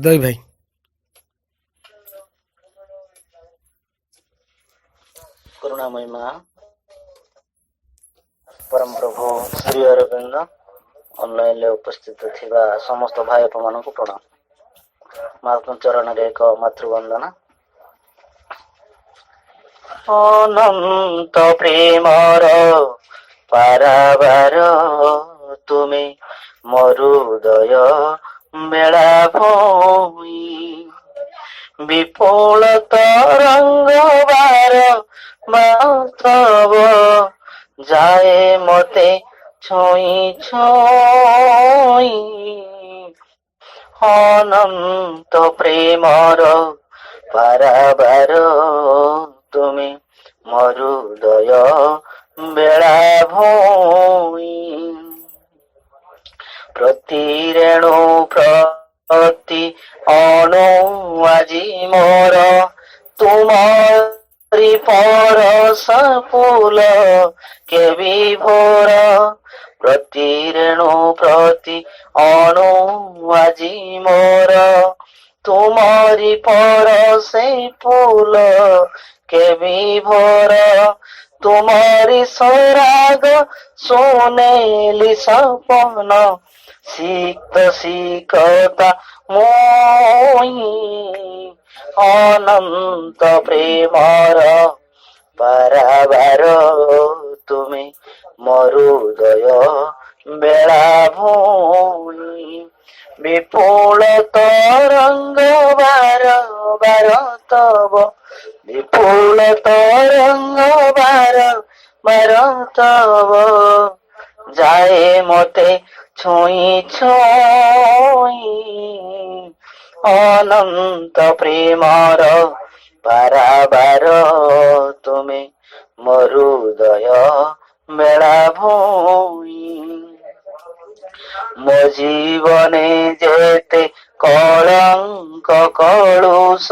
দই ভাই। କରୁଣାମୟୀ ମା ପରମ ପ୍ରଭୁ ଶ୍ରୀ ଅରବିନ୍ଦ ଅନଲାଇନରେ ଉପସ୍ଥିତ ଥିବା ସମସ୍ତ ଭାଇ ମାନଙ୍କୁ ପ୍ରଣାମ। ମାଙ୍କ ଚରଣରେ ଏକ ମାତୃବନ୍ଦନା। ଅନନ୍ତ ପ୍ରେମର ପାରାବାର ତୁମେ ମୋର ହୃଦୟ ବେଳାଭୂମି ବିପୁଳ ତରଙ୍ଗବାର ବାସ୍ତବ ଯାଏ ମତେ ଛୁଇଁ ଛୁଇଁ ଅନନ୍ତ ପ୍ରେମର ପାରାବାର ତୁମେ ମୋର ହୃଦୟ ବେଳାଭୂମି ପ୍ରତି ରେଣୁ ପ୍ରତି ଅଣୁ ଆଜି ମୋର ତୁମରି ପରଶ ଫୁଲ କେବି ଭୋର ପ୍ରତି ରେଣୁ ପ୍ରତି ଅଣୁ ଆଜି ମୋର ତୁମରି ପରଶେ ଫୁଲ କେବି ଭୋର ତୁମରି ସରାଗ ସୁନେଲି ସପନ ସିକ୍ତ ସିକତା ମୁଇଁ ଅନନ୍ତ ପ୍ରେମର ପାରାବାର ତୁମେ ମୋର ହୃଦୟ ବେଳାଭୂମି ବିପୁଳ ତରଙ୍ଗବାର ବାର ତବ ବିପୁଳ ତରଙ୍ଗବାର ବାର ତବ ଯାଏ ମତେ ଛୁଇଁ ଛୁଇଁ ଅନନ୍ତ ପ୍ରେମର ପାରାବାର ତୁମେ ମୋର ହୃଦୟ ବେଳାଭୂମି ମୋ ଜୀବନେ ଯେତେ କଳଙ୍କ କଳୁଷ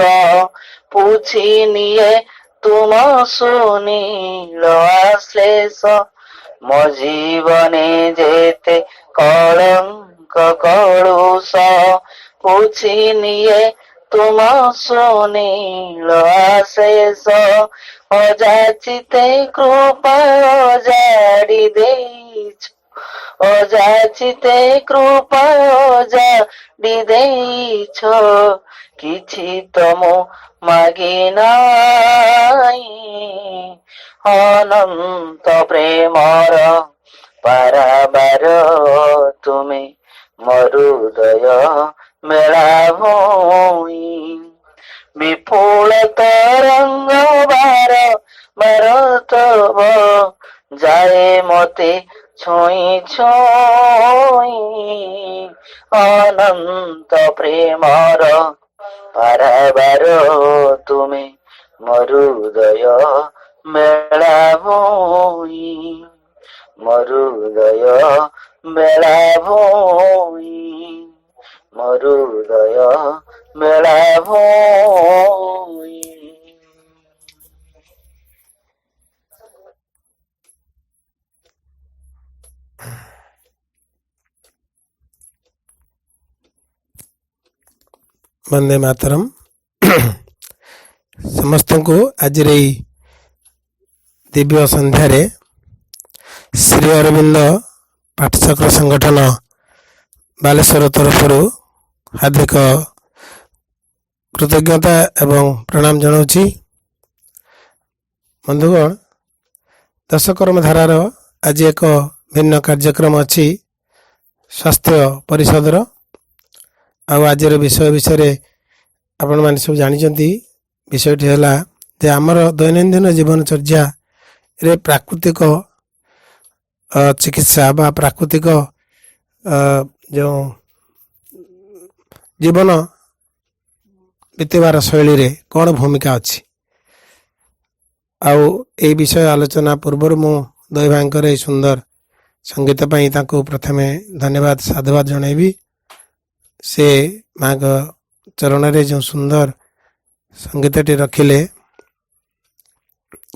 ପୁଛି ନିଏ ତୁମ ସୁନୀଳ ଆଶ୍ଲେଷ ମୋ ଜୀବନେ ଯେତେ କଳଙ୍କ କଳୁଷ ପୁଛି ନିଏ ତୁମ ସୁନୀଳ ଆଶେଷ ଅଯାଚିତେ କୃପା ଜାଡ଼ି ଦେଇଛ ଅଯାଚିତେ କୃପା ଜାଡ଼ି ଦେଇଛ କିଛି ତ ମୁଁ ମାଗି ନାହିଁ ଅନନ୍ତ ପ୍ରେମର ପାରାବାର ତୁମେ ମୋର ହୃଦୟ ବେଳାଭୂମି ବିପୁଳ ତରଙ୍ଗବାର ବାର ତବ ଯାଏ ମତେ ଛୁଇଁ ଛୁଇଁ ଅନନ୍ତ ପ୍ରେମର ପାରାବାର ତୁମେ ମୋର ହୃଦୟ ବେଳାଭୂମି ମୋର ହୃଦୟ ବେଳାଭୂମି ମୋର ହୃଦୟ ବେଳାଭୂମି। वंदे मातरम। समस्त को आज दिव्य संध्यारे श्री अरविंद पाठचक्र संगठन बालेश्वर तरफ हार्दिक कृतज्ञता एवं प्रणाम जनाऊँगी। बंधुगण, दशकर्म धारार आज एक भिन्न कार्यक्रम अच्छी स्वास्थ्य परिषदर आज विषय विषय आपण मैंने सब जानते। विषयटी है जे आमर दैनंदिन जीवनचर्या रे प्राकृतिक चिकित्सा बा प्राकृतिक जो जीवन बीतबार शैली रे कौन भूमिका अच्छी। आउ विषय आलोचना पूर्व मु दई भाई सुंदर संगीत पाई ताको प्रथमे धन्यवाद साधुवाद जनइबी। से माँ चरण रे जो सुंदर संगीतटी रखिले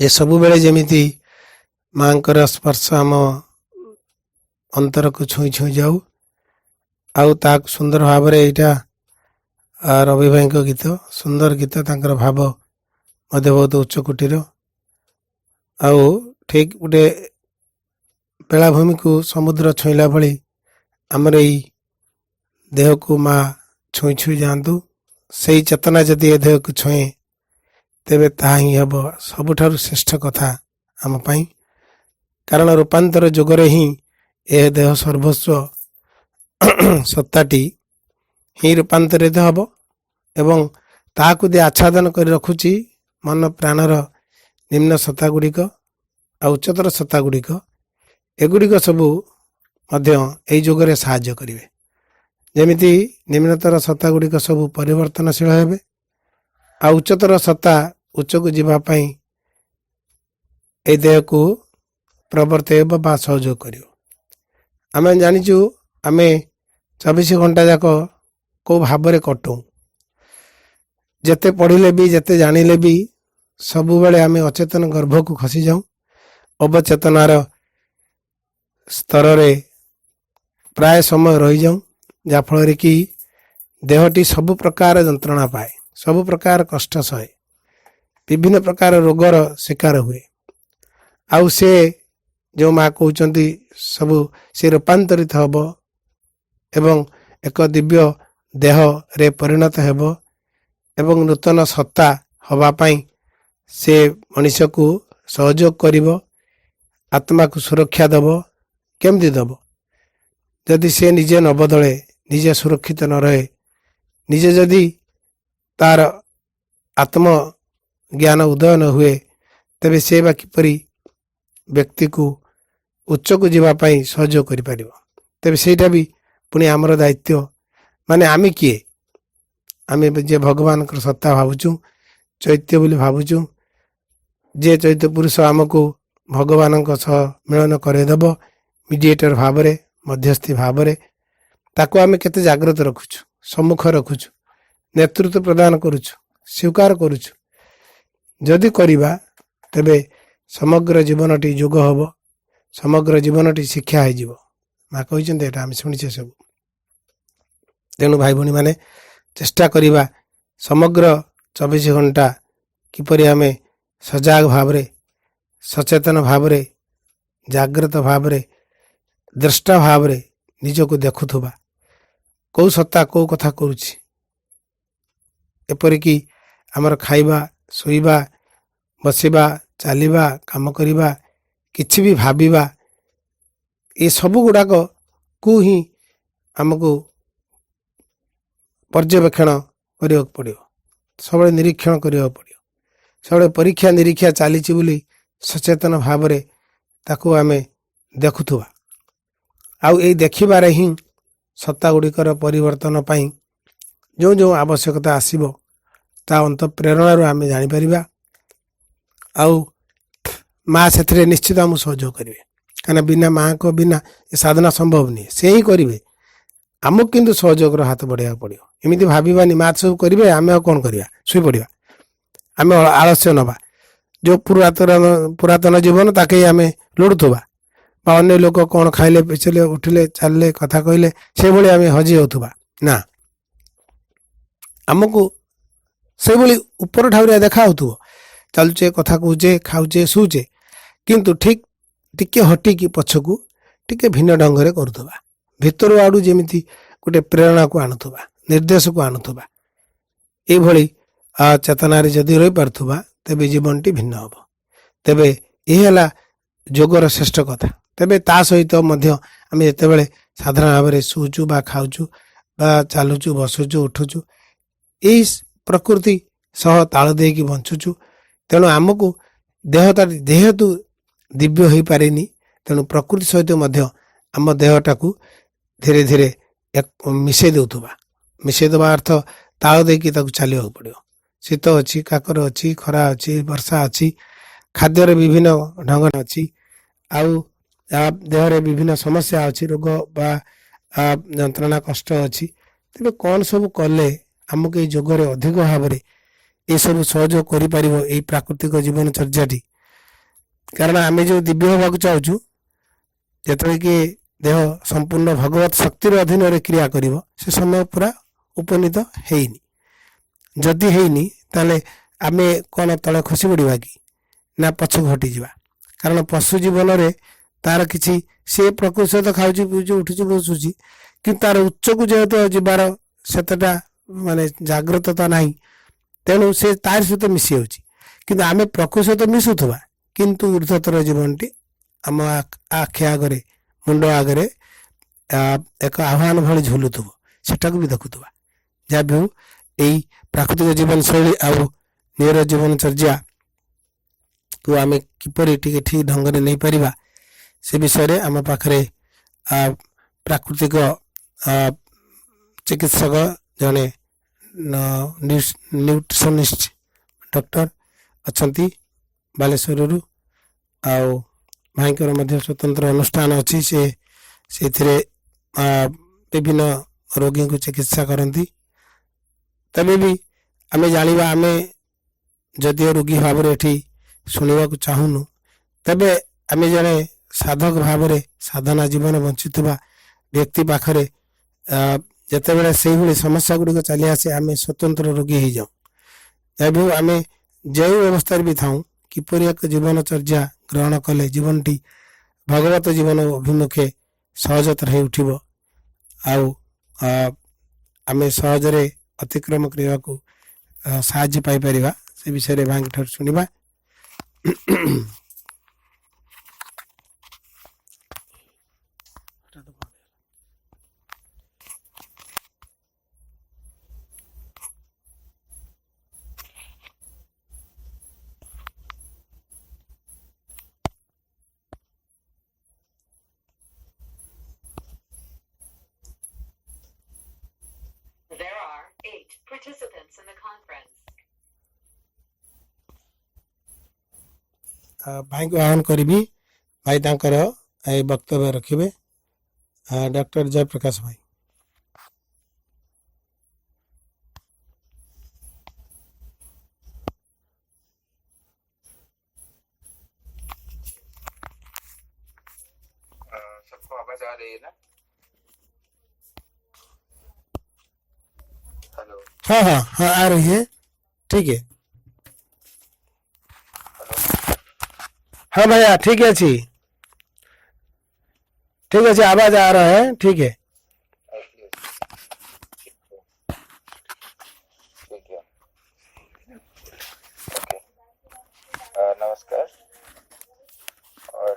ये सबु बेले जेमिति माँ स्पर्श आम अंतर को छुई छुई जाऊ। आउ ताक सुंदर भाव रे यहाँ रवि भाई गीत सुंदर गीत तांकर भाव मध्य बहुत उच्च कोटीर। आउ ठीक गोटे बेलाभूमि को समुद्र छुईला भली आमर यही देह को माँ छुई छुई जातु। से चेतना जदि ए देह को छुए तेबे ता ही हम सबुठारु श्रेष्ठ कथा आम पाई। कारण रूपांतर जुगरे ही ए देह सर्वस्व सत्ताटी ही रूपांतरित हम एवं ताकू दे आच्छादन कर रखुची मन प्राणर निम्न सत्ता गुड़िक आ उच्चतर सत्ता गुड़िक एगुड़िक सबू मध्य जुगरे साहाय्य करिवे। जेमिति निम्नतर सत्ता गुड़िक सब परिवर्तनशील हेबे आ उच्चतर सत्ता उच्च को जीवाई ए देह को प्रवर्तन बा सहयोग कर। आम जाचु आम 24 घंटा जाक को भाव में कटू जेते पढ़िले भी जेते जानिले भी सबु बेले आम अचेतन गर्भ को खसी जाऊँ। अवचेतनार स्तर रे प्राय समय रही जाऊँ जाफल कि देहटी सबु प्रकार जंत्रणा पाए सबु प्रकार कष्ट सहे विभिन्न प्रकार रोगर शिकार हुए। आउ से जो माँ कहते सबु से रूपांतरित हब एवं एक दिव्य देह रे परिणत हेब एवं नूतन सत्ता हवापाई से मनुष्य को सहयोग करिवो आत्मा को सुरक्षा दब केमती दब जदि से निजे न बदले निजे सुरक्षित न रहे निजे जदि तार आत्म ज्ञान उदय न हुए तेबे से बा किपरि व्यक्ति को उच्च को जीवाई सहयोग कर पारिबो। तेबे सेटा भी पुणी आमर दायित्व माने आमी किए आमे जे भगवान कर सत्ता भावुचु चैत्य बोली भावुचु जे चैत्य पुरुष आमको भगवान सह मिलन करदेव मीडिएटर भाव रे मध्यस्थी भाव रे ताको आमे केते जागृत रखुछु सम्मुख रखुछु नेतृत्व प्रदान करुछु स्वीकार करुछु। जदि करिबा तेबे समग्र जीवनटी जोग हब समग्र जीवनटी शिक्षा है जीव माँ कहते आम शुणीचे सब। तेणु भाई भणी माने चेष्टा करिबा समग्र 24 घंटा किपरि आमे सजाग भाव रे सचेतन भाव रे जागृत भाव रे दृष्टा भाव रे निजको देखुथुबा कौ सत्ता कौ कथा करुछि एपरिकी आमर खाइबा शोइबा बसिबा चलिबा काम करिबा किछि भी भाबिबा ये सबु गुड़ाक को ही आमको पर्यवेक्षण करने पड़ो सब निरीक्षण करने पड़ो सब परीक्षा निरीक्षा चली बोली सचेतन भाव रे ताकू आमे देखुथुबा आउ ए देखिबारे ही सत्ता गुड़िकर परिवर्तन पाई जो जो आवश्यकता आसीबो ता अंत प्रेरणारू आमे जानि परिबा आउ माँ से निश्चित आम सहयोग करेंगे कहीं बिना माँ को बिना ये साधना संभव नहीं से ही करेंगे आमको किंतु सहयोग हाथ बढ़ाया पड़ो एमती भावानी माँ सब करेंगे आम कौन करवा शुई पड़ा आम आलस्य नवा जो पुरातन जीवन ताके आम लोड़ुवा अन्य लोक कौन खाइले पिछले उठिले चलिले कथा कहले से भाई आम हजि होथुबा ना ଆମକୁ ସେଇଭଳି ଉପର ଠାଉରିଆ ଦେଖା ହେଉଥିବ, ଚାଲୁଛେ, କଥା କହୁଛେ, ଖାଉଛେ, ଶୁଛେ, କିନ୍ତୁ ଠିକ୍ ଟିକେ ହଟିକି ପଛକୁ ଟିକେ ଭିନ୍ନ ଢଙ୍ଗରେ କରୁଥିବା, ଭିତରୁ ଆଡ଼ୁ ଯେମିତି ଗୋଟେ ପ୍ରେରଣାକୁ ଆଣୁଥିବା, ନିର୍ଦ୍ଦେଶକୁ ଆଣୁଥିବା, ଏଇଭଳି ଚେତନାରେ ଯଦି ରହିପାରୁଥିବା ତେବେ ଜୀବନଟି ଭିନ୍ନ ହେବ। ତେବେ ଏହି ହେଲା ଯୋଗର ଶ୍ରେଷ୍ଠ କଥା। ତେବେ ତା ସହିତ ମଧ୍ୟ ଆମେ ଯେତେବେଳେ ସାଧାରଣ ଭାବରେ ଶୁଉଛୁ ବା ଖାଉଛୁ ବା ଚାଲୁଛୁ, ବସୁଛୁ, ଉଠୁଛୁ, ଏଇ ପ୍ରକୃତି ସହ ତାଳ ଦେଇକି ବଞ୍ଚୁଛୁ। ତେଣୁ ଆମକୁ ଦେହଟା ଯେହେତୁ ଦିବ୍ୟ ହୋଇପାରିନି, ତେଣୁ ପ୍ରକୃତି ସହିତ ମଧ୍ୟ ଆମ ଦେହଟାକୁ ଧୀରେ ଧୀରେ ମିଶାଇ ଦେଉଥିବା, ମିଶାଇ ଦେବା ଅର୍ଥ ତାଳ ଦେଇକି ତାକୁ ଚାଲିବାକୁ ପଡ଼ିବ। ଶୀତ ଅଛି, କାକର ଅଛି, ଖରା ଅଛି, ବର୍ଷା ଅଛି, ଖାଦ୍ୟରେ ବିଭିନ୍ନ ଢଙ୍ଗ ଅଛି, ଆଉ ଦେହରେ ବିଭିନ୍ନ ସମସ୍ୟା ଅଛି, ରୋଗ ବା ଯନ୍ତ୍ରଣା, କଷ୍ଟ ଅଛି। ତେବେ କ'ଣ ସବୁ କଲେ ଆମକୁ ଏଇ ଯୋଗରେ ଅଧିକ ଭାବରେ ଏସବୁ ସହଯୋଗ କରିପାରିବ ଏଇ ପ୍ରାକୃତିକ ଜୀବନଚର୍ଯ୍ୟାଟି? କାରଣ ଆମେ ଯେଉଁ ଦିବ୍ୟ ହେବାକୁ ଚାହୁଁଛୁ, ଯେତେବେଳେ କି ଦେହ ସମ୍ପୂର୍ଣ୍ଣ ଭଗବତ ଶକ୍ତିର ଅଧୀନରେ କ୍ରିୟା କରିବ, ସେ ସମୟ ପୁରା ଉପନୀତ ହେଇନି। ଯଦି ହେଇନି ତାହେଲେ ଆମେ କ'ଣ ତଳେ ଖସି ପଡ଼ିବା କି ନା ପଛକୁ ହଟିଯିବା? କାରଣ ପଶୁ ଜୀବନରେ ତାର କିଛି, ସେ ପ୍ରକୃତି ସହିତ ଖାଉଛି, ପିଉଛି, ଉଠୁଛି, ବସୁଛି, କିନ୍ତୁ ତାର ଉଚ୍ଚକୁ ଯେହେତୁ ଯିବାର ସେତେଟା ମାନେ ଜାଗ୍ରତତା ନାହିଁ, ତେଣୁ ସେ ତାର ସହିତ ମିଶି ଯାଉଛି। କିନ୍ତୁ ଆମେ ପ୍ରକୃତି ସହିତ ମିଶୁଥିବା, କିନ୍ତୁ ଉର୍ଦ୍ଧ୍ୱତର ଜୀବନଟି ଆମ ଆଖି ଆଗରେ, ମୁଣ୍ଡ ଆଗରେ ଏକ ଆହ୍ୱାନ ଭଳି ଝୁଲୁଥିବ, ସେଟାକୁ ବି ଦେଖୁଥିବା। ଯାହା ବି ହଉ, ଏଇ ପ୍ରାକୃତିକ ଜୀବନଶୈଳୀ ଆଉ ନିର ଜୀବନଚର୍ଯ୍ୟାକୁ ଆମେ କିପରି ଟିକେ ଠିକ୍ ଢଙ୍ଗରେ ନେଇପାରିବା, ସେ ବିଷୟରେ ଆମ ପାଖରେ ପ୍ରାକୃତିକ ଚିକିତ୍ସକ ଜଣେ ନ୍ୟୁଟ୍ରିସନିଷ୍ଟ ଡକ୍ଟର ଅଛନ୍ତି ବାଲେଶ୍ୱରରୁ। ଆଉ ଭାଇଙ୍କର ମଧ୍ୟ ସ୍ୱତନ୍ତ୍ର ଅନୁଷ୍ଠାନ ଅଛି, ସେ ସେଥିରେ ବିଭିନ୍ନ ରୋଗୀଙ୍କୁ ଚିକିତ୍ସା କରନ୍ତି। ତେବେ ବି ଆମେ ଜାଣିବା, ଆମେ ଯଦିଓ ରୋଗୀ ଭାବରେ ଏଠି ଶୁଣିବାକୁ ଚାହୁଁନୁ, ତେବେ ଆମେ ଜଣେ ସାଧକ ଭାବରେ ସାଧନା ଜୀବନ ବଞ୍ଚୁଥିବା ବ୍ୟକ୍ତି ପାଖରେ ଯେତେବେଳେ ସେଇଭଳି ସମସ୍ୟା ଗୁଡ଼ିକ ଚାଲି ଆସେ, ଆମେ ସ୍ୱତନ୍ତ୍ର ରୋଗୀ ହେଇଯାଉ। ଏବଂ ଆମେ ଯେଉଁ ଅବସ୍ଥାରେ ବି ଥାଉଁ, କିପରି ଏକ ଜୀବନଚର୍ଯ୍ୟା ଗ୍ରହଣ କଲେ ଜୀବନଟି ଭଗବତ ଜୀବନ ଅଭିମୁଖେ ସହଜତର ହେଇ ଉଠିବ, ଆଉ ଆମେ ସହଜରେ ଅତିକ୍ରମ କରିବାକୁ ସାହାଯ୍ୟ ପାଇପାରିବା, ସେ ବିଷୟରେ ଭାଇଙ୍କ ଠାରୁ ଶୁଣିବା। There are 8 participants in the conference. ଭାଇଙ୍କୁ ଆହ୍ୱାନ କରିବି, ଭାଇ ତାଙ୍କର ଏ ବକ୍ତବ୍ୟ ରଖିବେ। ଡକ୍ଟର ଜୟପ୍ରକାଶ ଭାଇ। सबको आवाज आ रही है ना? हेलो हाँ हाँ हाँ, आ रही है, ठीक है। हाँ भैया, ठीक है जी, ठीक है जी, आवाज आ रहा है, ठीक है। ठीक है, ओके। नमस्कार। और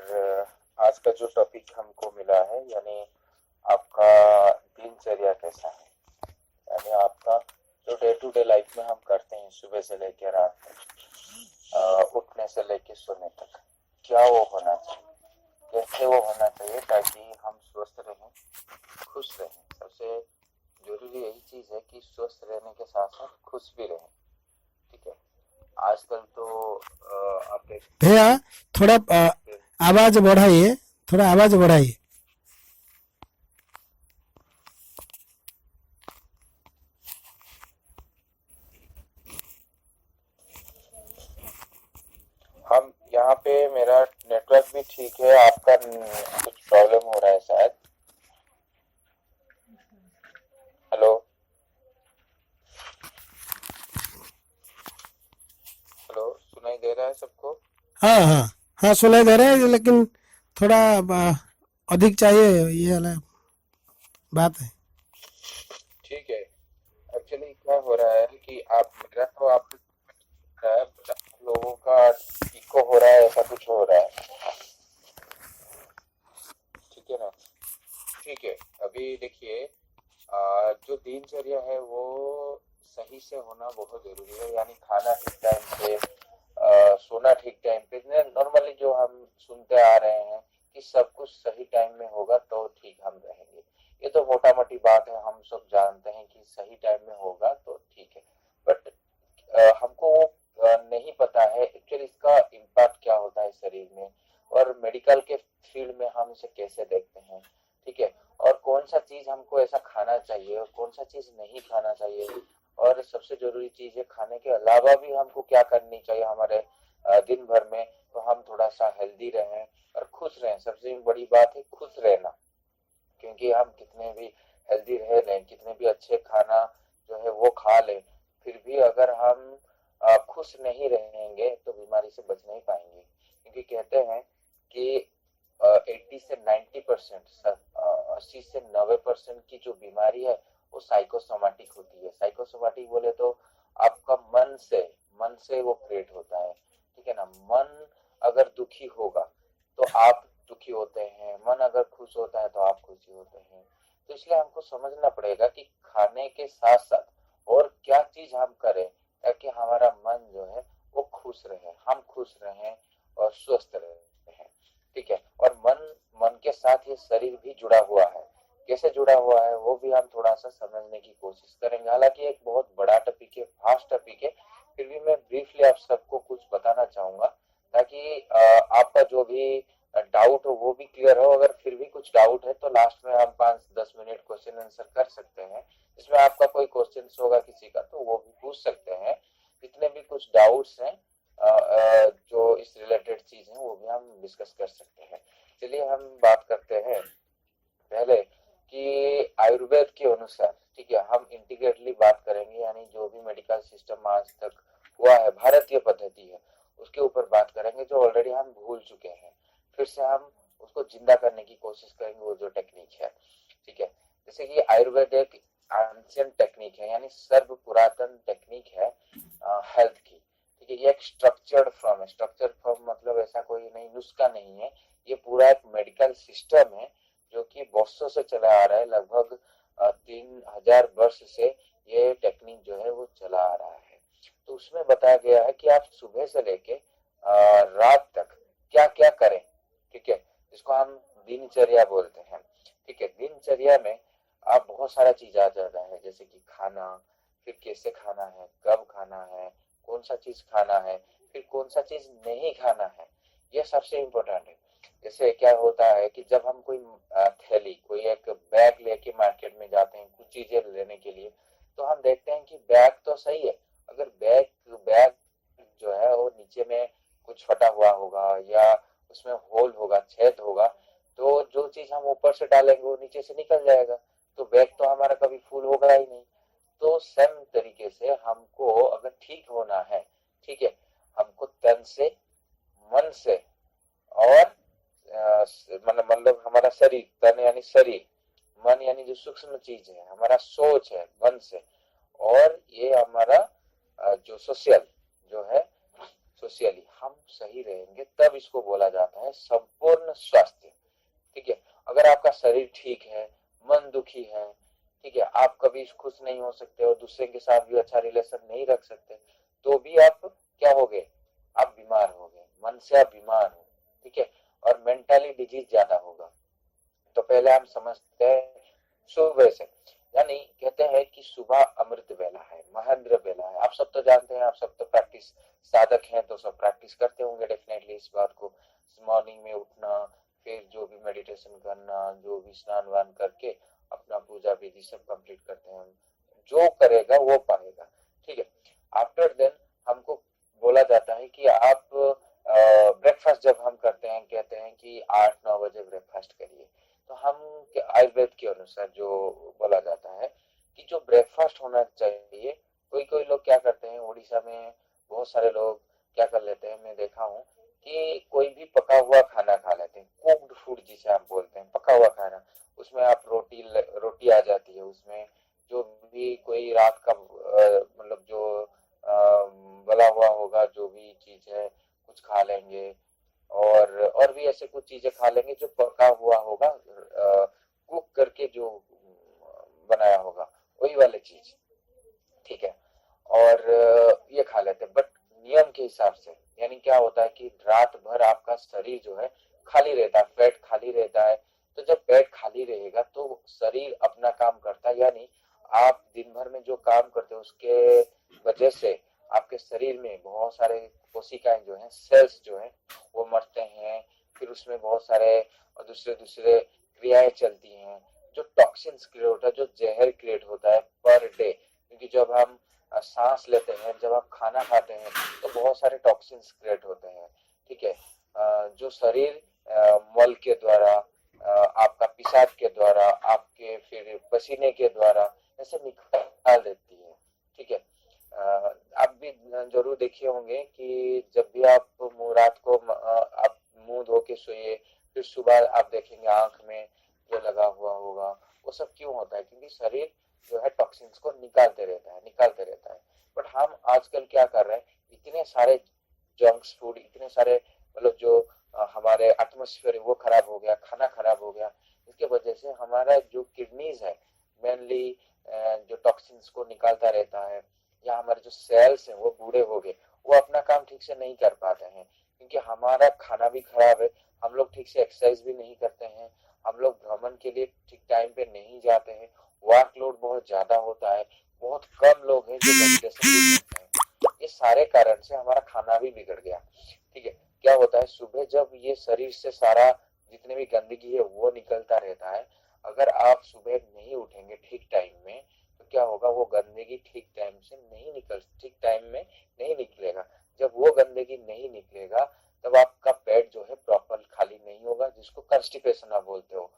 आज का जो टॉपिक हमको मिला है, यानी आपका दिनचर्या कैसा है, यानी आपका जो डे टू डे लाइफ में हम करते हैं, सुबह से लेकर रात तक, उठने से लेकर सोने तक, क्या वो होना चाहिए, कैसे वो होना चाहिए, ताकि हम स्वस्थ रहें, खुश रहें। सबसे जरूरी यही चीज है कि स्वस्थ रहने के साथ साथ खुश भी रहें। ठीक है, आजकल तो आप भैया थोड़ा आवाज बढ़ाइए, थोड़ा आवाज बढ़ाइए। हम यहाँ पे, मेरा नेटवर्क भी ठीक है, आपका कुछ प्रॉब्लम हो रहा है शायद। हेलो सबको? हाँ हाँ हाँ, सुनाई दे रहे हैं, लेकिन थोड़ा अधिक चाहिए, ये वाला बात है। ठीक है। एक्चुअली क्या हो रहा है कि आप मेरा तो आप रहा है, but आप लोगों का इको हो रहा है, ऐसा कुछ हो रहा है। ठीक है ना? ठीक है। अभी देखिए, जो दिनचर्या है वो सही से होना बहुत जरूरी है, यानी खाना ठीक टाइम से, सोना ठीक टाइम पे। नॉर्मली जो हम सुनते आ रहे हैं कि सब कुछ सही टाइम में होगा तो ठीक हम रहेंगे, ये तो मोटा मोटी बात है, हम सब जानते हैं कि सही टाइम में होगा तो ठीक है। बट हमको वो नहीं पता है एक्चुअली इसका इम्पैक्ट क्या होता है शरीर में, और मेडिकल के फील्ड में हम इसे कैसे देखते हैं। ठीक है। और कौन सा चीज हमको ऐसा खाना चाहिए और कौन सा चीज नहीं खाना चाहिए, और सबसे जरूरी चीज है खाने के अलावा भी हमको क्या करनी चाहिए हमारे दिन भर में, तो हम थोड़ा सा हेल्दी रहें और खुश रहें। सबसे बड़ी बात है खुश रहना, क्योंकि हम कितने भी हेल्दी रह लें, कितने भी अच्छे खाना जो है वो खा लें, फिर भी अगर हम खुश नहीं रहेंगे तो बीमारी से बच नहीं पाएंगे। क्योंकि कहते हैं कि 80 से 90%, 80 से 90% की जो बीमारी है वो साइकोसोमेटिक होती है। साइकोसोमेटिक बोले तो आपका मन से वो क्रिएट होता है। ठीक है ना? मन अगर दुखी होगा तो आप दुखी होते हैं, मन अगर खुश होता है तो आप खुशी होते हैं। तो इसलिए हमको समझना पड़ेगा कि खाने के साथ साथ और क्या चीज हम करें ताकि हमारा मन जो है वो खुश रहे, हम खुश रहें और स्वस्थ रहें। ठीक है। और मन के साथ ये शरीर भी जुड़ा हुआ है। कैसे जुड़ा हुआ है वो भी हम थोड़ा सा समझने की कोशिश करेंगे। हालांकि एक बहुत बड़ा टॉपिक है, फास्ट टॉपिक है, फिर भी मैं ब्रीफली आप सबको कुछ बताना चाहूंगा ताकि आपका जो भी डाउट हो वो भी क्लियर हो। अगर फिर भी कुछ डाउट है तो लास्ट में हम 5-10 मिनट क्वेश्चन आंसर कर सकते हैं। इसमें आपका कोई क्वेश्चन होगा किसी का तो वो भी पूछ सकते हैं। जितने भी कुछ डाउट्स हैं जो इस रिलेटेड चीज है वो भी हम डिस्कस कर सकते हैं। चलिए हम बात करते हैं पहले कि आयुर्वेद के अनुसार, ठीक है, हम इंटीग्रेटली बात करेंगे, यानी जो भी मेडिकल सिस्टम आज तक हुआ है, भारतीय पद्धति है, उसके ऊपर बात करेंगे जो ऑलरेडी हम भूल चुके हैं। फिर से हम उसको जिंदा करने की कोशिश करेंगे, वो जो टेक्निक है। ठीक है। जैसे कि आयुर्वेद एक एंशिएंट टेक्निक है, यानी सर्व पुरातन टेक्निक है हेल्थ की। ठीक है। ये एक स्ट्रक्चर्ड फॉर्म है। स्ट्रक्चर्ड फॉर्म मतलब ऐसा कोई नहीं, नुस्खा नहीं है, ये पूरा एक मेडिकल सिस्टम है जो कि वर्षों से चला आ रहा है। लगभग 3000 वर्ष से ये टेक्निक जो है वो चला आ रहा है। तो उसमें बताया गया है कि आप सुबह से लेके रात तक क्या क्या करें। ठीक है। जिसको हम दिनचर्या बोलते हैं। ठीक है। दिनचर्या में आप बहुत सारा चीज आ जाता है, जैसे कि खाना, फिर कैसे खाना है, कब खाना है, कौन सा चीज खाना है, फिर कौन सा चीज नहीं खाना है, यह सबसे इम्पोर्टेंट है। जैसे क्या होता है कि जब हम कोई थैली, कोई एक बैग लेके मार्केट में जाते हैं कुछ चीजें लेने के लिए, तो हम देखते हैं कि बैग तो सही है, अगर बैग बैग जो है वो नीचे में कुछ फटा हुआ होगा या उसमें होल होगा, छेद होगा, तो जो चीज हम ऊपर से डालेंगे वो नीचे से निकल जाएगा, तो बैग तो हमारा कभी फुल होगा ही नहीं। तो सेम तरीके से हमको अगर ठीक होना है, ठीक है, हमको तन से, मन से, और मतलब हमारा शरीर, तन यानी शरीर, मन यानी जो सूक्ष्म चीज है, हमारा सोच है मन से, और ये हमारा जो सोशल जो है, सोशली हम सही रहेंगे तब इसको बोला जाता है संपूर्ण स्वास्थ्य। ठीक है। अगर आपका शरीर ठीक है, मन दुखी है, ठीक है, आप कभी खुश नहीं हो सकते और दूसरे के साथ भी अच्छा रिलेशन नहीं रख सकते, तो भी आप क्या हो गए, आप बीमार हो गए, मन से आप बीमार हो। ठीक है। और मेंटली डिजीज ज्यादा होगा। तो पहले हम समझते हैं सुबह से, यानी कहते हैं कि सुबह अमृत बेला है, महेंद्र बेला है। आप सब तो जानते हैं, आप सब तो प्रैक्टिस साधक हैं तो सब प्रैक्टिस करते होंगे डेफिनेटली इस बात को। मॉर्निंग में उठना, फिर जो भी मेडिटेशन करना, जो भी स्नान वान करके अपना पूजा विधि सब कंप्लीट करते हैं, जो करेगा वो पाएगा। ठीक है। आफ्टर देन हमको बोला जाता है कि आप ब्रेकफास्ट जब हम करते हैं, कहते हैं कि 8-9 बजे ब्रेकफास्ट करिए। तो हम आयुर्वेद के अनुसार जो बोला जाता है कि जो ब्रेकफास्ट होना चाहिए, कोई कोई लोग क्या करते हैं, उड़ीसा में बहुत सारे लोग क्या कर लेते हैं, मैं देखा हूँ कि कोई भी पका हुआ खाना खा लेते हैं, कुक्ड फूड जिसे आप बोलते हैं, पका हुआ खाना, उसमें आप रोटी आ जाती है, उसमें जो भी कोई रात का मतलब जो बला हुआ होगा जो भी चीज है कुछ खा लेंगे, और भी ऐसे कुछ चीजें खा लेंगे जो पका हुआ होगा, कुक करके जो बनाया होगा वही वाली चीज, ठीक है। और ये खा लेते हैं, बट नियम के हिसाब से, यानी क्या होता है कि रात भर आपका शरीर जो है खाली रहता है, पेट खाली रहता है। तो जब पेट खाली रहेगा तो शरीर अपना काम करता है, यानी आप दिन भर में जो काम करते हो उसके वजह से आपके शरीर में बहुत सारे कोशिकाएं जो है, सेल्स जो है वो मरते हैं, फिर उसमें बहुत सारे दूसरे दूसरे क्रियाएं चलती हैं, जो टॉक्सिन्स क्रिएट होता है, जो जहर क्रिएट होता है पर डे। क्योंकि जब हम सांस लेते हैं, जब हम खाना खाते हैं तो बहुत सारे टॉक्सिन्स क्रिएट होते हैं, ठीक है। जो शरीर मल के द्वारा, आपका पेशाब के द्वारा, आपके फिर पसीने के द्वारा ऐसे निकाल देती है, ठीक है। आप भी जरूर देखे होंगे कि जब भी आप रात को आप मुंह धो के सोइए, फिर सुबह आप देखेंगे आंख में जो लगा हुआ होगा, वो सब क्यों होता है, क्योंकि शरीर जो है टॉक्सिन्स को निकालते रहता है। बट हम आजकल क्या कर रहे हैं, इतने सारे जंक्स फूड, इतने सारे मतलब जो हमारे एटमोस्फेयर है वो खराब हो गया, खाना खराब हो गया, इसके वजह से हमारा जो किडनीज है मेनली जो टॉक्सिन्स को निकालता रहता है, या हमारे जो सेल्स हैं वो बूढ़े हो गए, वो अपना काम ठीक से नहीं कर पाते हैं, क्योंकि हमारा खाना भी खराब है, हम लोग ठीक से एक्सरसाइज भी नहीं करते हैं, हम लोग भ्रमण के लिए ठीक टाइम पे नहीं जाते हैं, वर्कलोड बहुत ज्यादा होता है, बहुत कम लोग हैं जो मेडिटेशन भी करते हैं। ये सारे कारण से हमारा खाना भी बिगड़ गया, ठीक है। क्या होता है, सुबह जब ये शरीर से सारा जितने भी गंदगी है वो निकलता रहता है, अगर आप सुबह नहीं उठेंगे ठीक टाइम में तो क्या होगा, वो गंदगी ठीक टाइम में नहीं निकलेगा। जब वो गंदगी नहीं निकलेगा तब आपका पेट जो है प्रॉपर खाली नहीं होगा, जिसको कंस्टिपेशन आप बोलते हो,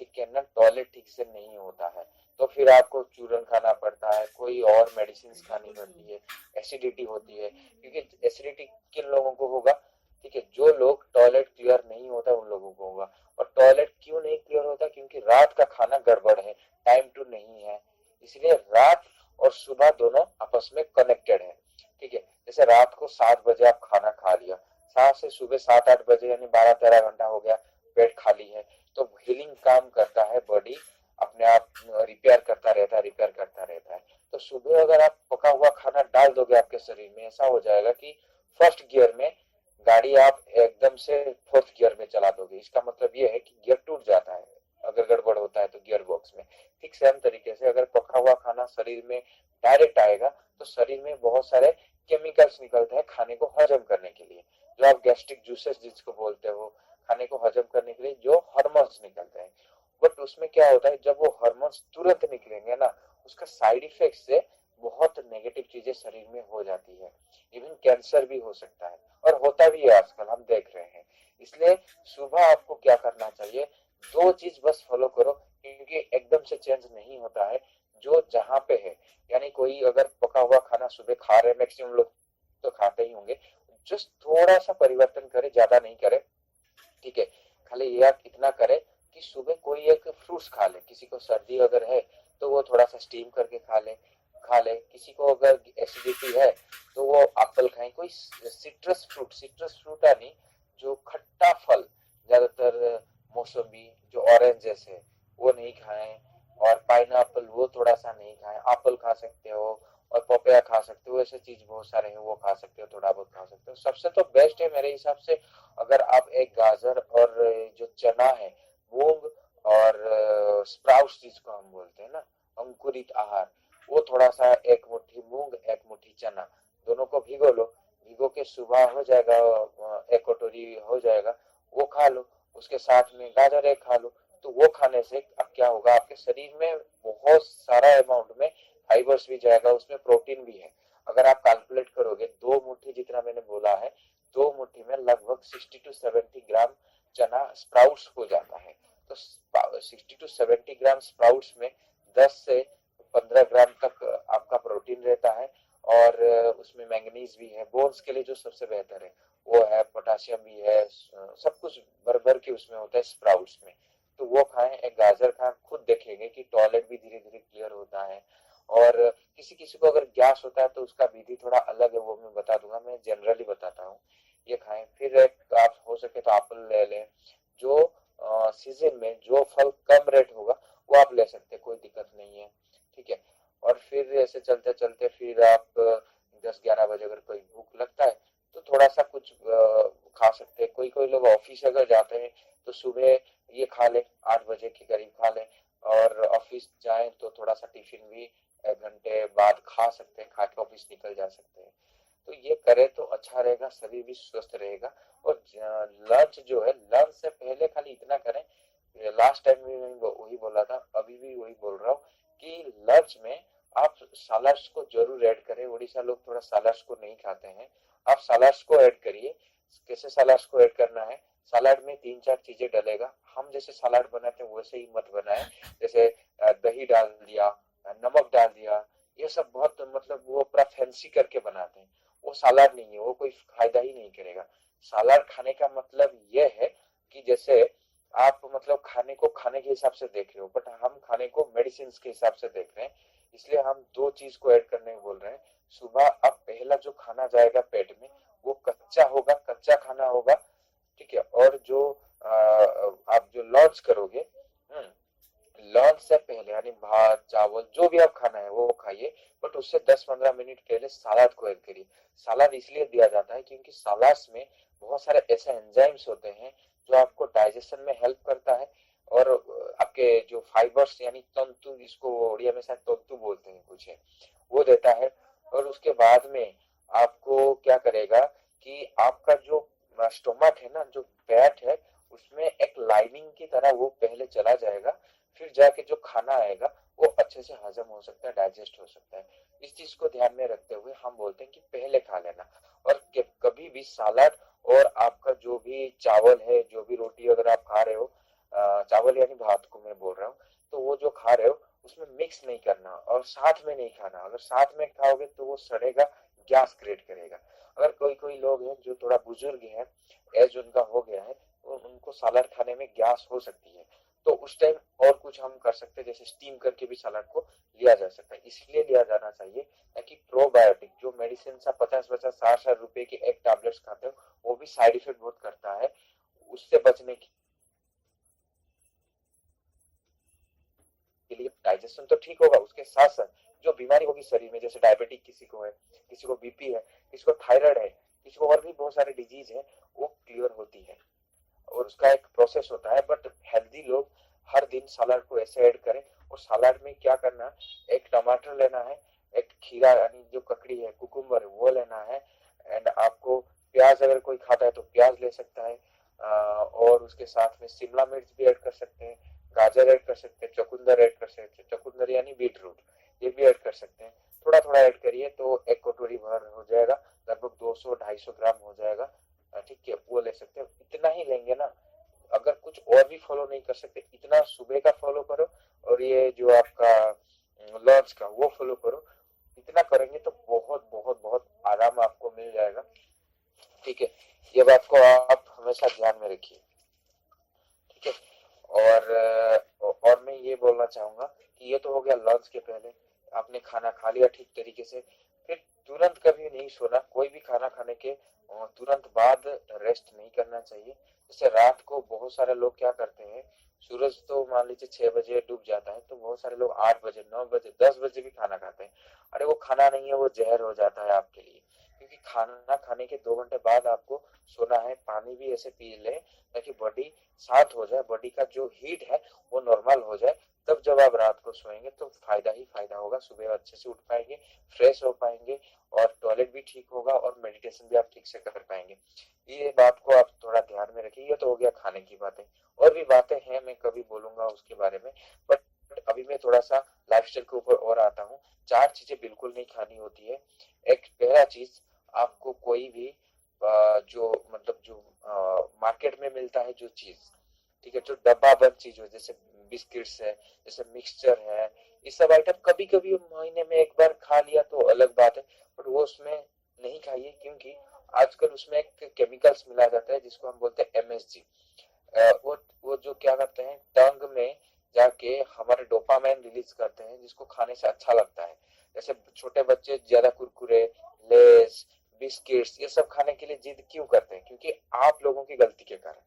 ठीक है ना, टॉयलेट ठीक से नहीं होता है, तो फिर आपको चूरन खाना पड़ता है, कोई और मेडिसिन खानी पड़ती है, एसिडिटी होती है, क्योंकि एसिडिटी किन लोगों को होगा, ठीक है, जो लोग टॉयलेट क्लियर नहीं होता उन लोगों को होगा। और टॉयलेट क्यों नहीं क्लियर होता, क्योंकि रात का खाना गड़बड़ है, टाइम टू नहीं है, इसलिए रात और सुबह दोनों आपस में कनेक्टेड है, ठीक है। जैसे रात को 7 बजे आप खाना खा लिया, 7 से सुबह 7-8 बजे यानी 12-13 घंटा हो गया, पेट खाली है, तो हीलिंग काम करता है, बॉडी अपने आप रिपेयर करता रहता है। तो सुबह अगर आप पका हुआ खाना डाल दोगे आपके शरीर में, ऐसा हो जाएगा कि फर्स्ट गियर में गाड़ी आप एकदम से फोर्थ गियर में चला दोगे, इसका मतलब ये है कि गियर टूट जाता है अगर गड़बड़ होता है तो गियर बॉक्स में। ठीक सेम तरीके से अगर पका हुआ खाना शरीर में डायरेक्ट आएगा तो शरीर में बहुत सारे केमिकल्स निकलते हैं खाने को हजम करने के लिए, जो आप गैस्ट्रिक जूसेस जिसको बोलते हो, खाने को हजम करने के लिए जो हार्मोन्स निकलते हैं। बट उसमें क्या होता है, जब वो हार्मोन्स तुरंत निकलेंगे ना, उसका साइड इफेक्ट से बहुत नेगेटिव चीजें शरीर में हो जाती है, इवन कैंसर भी हो सकता है, और होता भी है आजकल हम देख रहे हैं। इसलिए सुबह आपको क्या करना चाहिए, 2 चीज बस फॉलो करो, क्योंकि एकदम से चेंज नहीं होता है, जो जहां पे है, यानी कोई अगर पका हुआ खाना सुबह खा रहे, मैक्सिमम लोग तो खाते ही होंगे, जस्ट थोड़ा सा परिवर्तन करे, ज्यादा नहीं करे, ठीक है। खाली ये इतना करे कि सुबह कोई एक फ्रूट्स खा ले, किसी को सर्दी अगर है तो वो थोड़ा सा स्टीम करके खा ले, किसी को अगर एसिडिटी है तो वो एप्पल खाए, कोई सिट्रस फ्रूट यानी जो खट्टा फल, ज्यादातर मौसमी जो ऑरेंज जैसे वो नहीं खाएं, और पाइनएप्पल वो थोड़ा सा नहीं खाएं, एप्पल खा सकते हो और पपैया खा सकते हो, ऐसे चीज बहुत सारे हैं वो खा सकते हो, थोड़ा बहुत खा सकते हो। सबसे तो बेस्ट है मेरे हिसाब से, अगर आप एक गाजर और जो चना है, मूंग और स्प्राउट्स जिसको हम बोलते हैं ना, अंकुरित आहार, वो थोड़ा सा, एक मुट्ठी मूंग एक मुट्ठी चना, दोनों को भिगो लो, भिगो के सुबह हो जाएगा, एक कटोरी हो जाएगा, वो खा लो, उसके साथ में गाजर एक खा लो। तो वो खाने से अब क्या होगा, आपके शरीर में बहुत सारा अमाउंट में फाइबर्स भी जाएगा, उसमें प्रोटीन भी है। अगर आप कैलकुलेट करोगे 2 मुट्ठी जितना मैंने बोला है, 2 मुट्ठी में लगभग 60 to 70 ग्राम चना स्प्राउट्स हो जाता है। तो 60 to 70 ग्राम स्प्राउट्स में 10 से 15 ग्राम तक आपका प्रोटीन रहता है, और उसमें मैंगनीज भी है, बोन्स के लिए जो सबसे बेहतर है वो है, पोटाशियम भी है, सब कुछ भर भर के उसमें होता है स्प्राउट्स में। तो वो खाएं, एक गाजर खाएं, खुद देखेंगे कि टॉयलेट भी धीरे धीरे क्लियर होता है। और किसी किसी को अगर गैस होता है तो उसका विधि थोड़ा अलग है, वो मैं बता दूंगा, मैं जनरली बताता हूँ। ये खाएं। फिर एक आप हो सके तो एप्पल ले लें, जो सीजन में जो फल कम रेट होगा वो आप ले सकते हैं, कोई दिक्कत नहीं है, ठीक है। और फिर ऐसे चलते चलते फिर आप 10-11 बजे अगर कोई भूख लगता है तो थोड़ा सा कुछ खा सकते हैं। कोई कोई लोग ऑफिस अगर जाते हैं तो सुबह ये खा लें, 8 बजे के करीब खा लें, और ऑफिस जाएं तो थोड़ा सा टिफिन भी 1 घंटे बाद खा सकते हैं, खा के ऑफिस निकल जा सकते हैं। तो ये करें तो अच्छा रहेगा, शरीर भी स्वस्थ रहेगा। और लंच जो है, लंच से पहले खाली इतना करें, लास्ट टाइम भी मैं वही बोला था, अभी भी वही बोल रहा हूँ कि लंच में आप सलाड्स को जरूर ऐड करें। उड़ीसा लोग थोड़ा सलाड्स को नहीं खाते हैं, आप सलाड्स को ऐड करिए। कैसे सलाड्स को ऐड करना है, सलाद में 3-4 चीजें डलेगा, हम जैसे सलाद बनाते हैं वैसे ही मत बनाए। जैसे दही डाल दिया, नमक डाल दिया, ये सब बहुत मतलब वो पूरा फैंसी करके बनाते हैं, वो सलाद नहीं है, वो कोई फायदा ही नहीं करेगा। सलाद खाने का मतलब ये है कि जैसे आप मतलब खाने को खाने के हिसाब से देख रहे हो, बट हम खाने को मेडिसिन के हिसाब से देख रहे हैं, इसलिए हम 2 चीज को ऐड करने को बोल रहे हैं। सुबह अब पहला जो खाना जाएगा पेट में वो कच्चा होगा, कच्चा खाना होगा, ठीक है। और जो आप जो लॉन्च करोगे, लॉन्च से पहले यानी भात चावल जो भी आप खाना है वो खाइए, बट उससे 10-15 मिनट पहले सलाद को ऐड करिए। सलाद इसलिए दिया जाता है क्योंकि सलाद में बहुत सारे ऐसे एंजाइम्स होते हैं जो आपको डाइजेशन में हेल्प करता है, और आपके जो फाइबर्स यानी तंतु, इसको उड़िया में शायद तंतु बोलते हैं कुछ है, वो देता है। और उसके बाद में आपको क्या करेगा कि आपका जो स्टोमक है ना, जो पेट है, उसमें एक लाइनिंग की तरह वो पहले चला जाएगा, फिर जाके जो खाना आएगा वो अच्छे से हजम हो सकता है, डाइजेस्ट हो सकता है। इस चीज को ध्यान में रखते हुए हम बोलते हैं कि पहले खा लेना। और कभी भी सलाद और आपका जो भी चावल है, जो भी रोटी अगर आप खा रहे हो, चावल यानी भात को मैं बोल रहा हूँ, तो वो जो खा रहे हो उसमें मिक्स नहीं करना और साथ में नहीं खाना। अगर साथ में खाओगे तो वो सड़ेगा, गैस क्रिएट करेगा। अगर कोई कोई लोग हैं जो थोड़ा बुजुर्ग हैं, एज उनका हो गया है, तो उनको सलाद खाने में गैस हो सकती है, तो उस टाइम और कुछ हम कर सकते हैं, जैसे स्टीम करके भी सलाद को लिया जा सकता है। इसलिए लिया जाना चाहिए ताकि प्रोबायोटिक जो मेडिसिन सा 50-50 60-60 रुपए के एक टैबलेट्स खाते हो, वो भी साइड इफेक्ट बहुत करता है, उससे बचने के लिए डाइजेशन तो ठीक होगा, उसके साथ साथ जो बीमारी होगी शरीर में, जैसे डायबिटिक किसी को है, किसी को बीपी है, किसी को थायराइड है, किसी को और भी बहुत सारे डिजीज है, वो क्लियर होती है और उसका एक प्रोसेस होता है। बट हेल्दी लोग हर दिन सलाद को ऐसे ऐड करें। और सलाद में क्या करना है, एक टमाटर लेना है, एक खीरा यानी जो ककड़ी है, कुकुम्बर है, वो लेना है, एंड आपको प्याज अगर कोई खाता है तो प्याज ले सकता है, और उसके साथ में शिमला मिर्च भी ऐड कर सकते हैं, गाजर ऐड कर सकते हैं, चुकंदर ऐड कर सकते हैं, चुकंदर यानी बीट रूट, ये भी ऐड कर सकते हैं। थोड़ा थोड़ा ऐड करिए तो एक कटोरी भर हो जाएगा, लगभग 200-250 ग्राम हो जाएगा, ठीक है, वो ले सकते हैं। इतना ही लेंगे ना, अगर कुछ और भी फॉलो नहीं कर सकते, इतना सुबह का फॉलो करो और ये जो आपका लंच का वो फॉलो करो। इतना करेंगे तो बहुत बहुत बहुत आराम आपको मिल जाएगा, ठीक है। ये बात को आप हमेशा ध्यान में रखिए, ठीक है। और मैं ये बोलना चाहूंगा कि ये तो हो गया लंच के पहले, आपने खाना खा लिया ठीक तरीके से, फिर तुरंत कभी नहीं सोना। कोई भी खाना खाने के तुरंत बाद रेस्ट नहीं करना चाहिए। जैसे रात को बहुत सारे लोग क्या करते हैं, सूरज तो मान लीजिए 6 बजे डूब जाता है, तो बहुत सारे लोग 8 बजे 9 बजे 10 बजे भी खाना खाते हैं। अरे वो खाना नहीं है, वो जहर हो जाता है आपके लिए, क्योंकि खाना खाने के 2 घंटे बाद आपको सोना है। पानी भी ऐसे पी ले ताकि बॉडी शांत हो जाए, बॉडी का जो हीट है वो नॉर्मल हो जाए, तब जब आप रात को सोएंगे तो फायदा ही फायदा होगा। सुबह अच्छे से उठ पाएंगे, फ्रेश हो पाएंगे, और टॉयलेट भी ठीक होगा, और मेडिटेशन भी आप ठीक से कर पाएंगे। ये बात को आप थोड़ा ध्यान में रखिए। ये तो हो गया खाने की बातें, और भी बातें हैं, मैं कभी बोलूंगा उसके बारे में, बट अभी मैं थोड़ा सा लाइफस्टाइल के ऊपर और आता हूँ। 4 चीजें बिल्कुल नहीं खानी होती है। एक पहला चीज, आपको कोई भी जो मतलब जो मार्केट में मिलता है जो चीज, ठीक है, जो डब्बा बंद चीज हो, जैसे बिस्किट्स है, जैसे मिक्सचर है, ये सब आइटम कभी कभी महीने में एक बार खा लिया तो अलग बात है, बट वो उसमें नहीं खाइए, क्योंकि आजकल उसमें एक केमिकल्स मिला जाता है जिसको हम बोलते हैं MSG। वो जो क्या करते हैं, टंग में जाके हमारे डोपामाइन रिलीज करते हैं, जिसको खाने से अच्छा लगता है। जैसे छोटे बच्चे ज्यादा कुरकुरे, लेस, बिस्किट्स ये सब खाने के लिए जिद क्यों करते हैं? क्योंकि आप लोगों की गलती के कारण।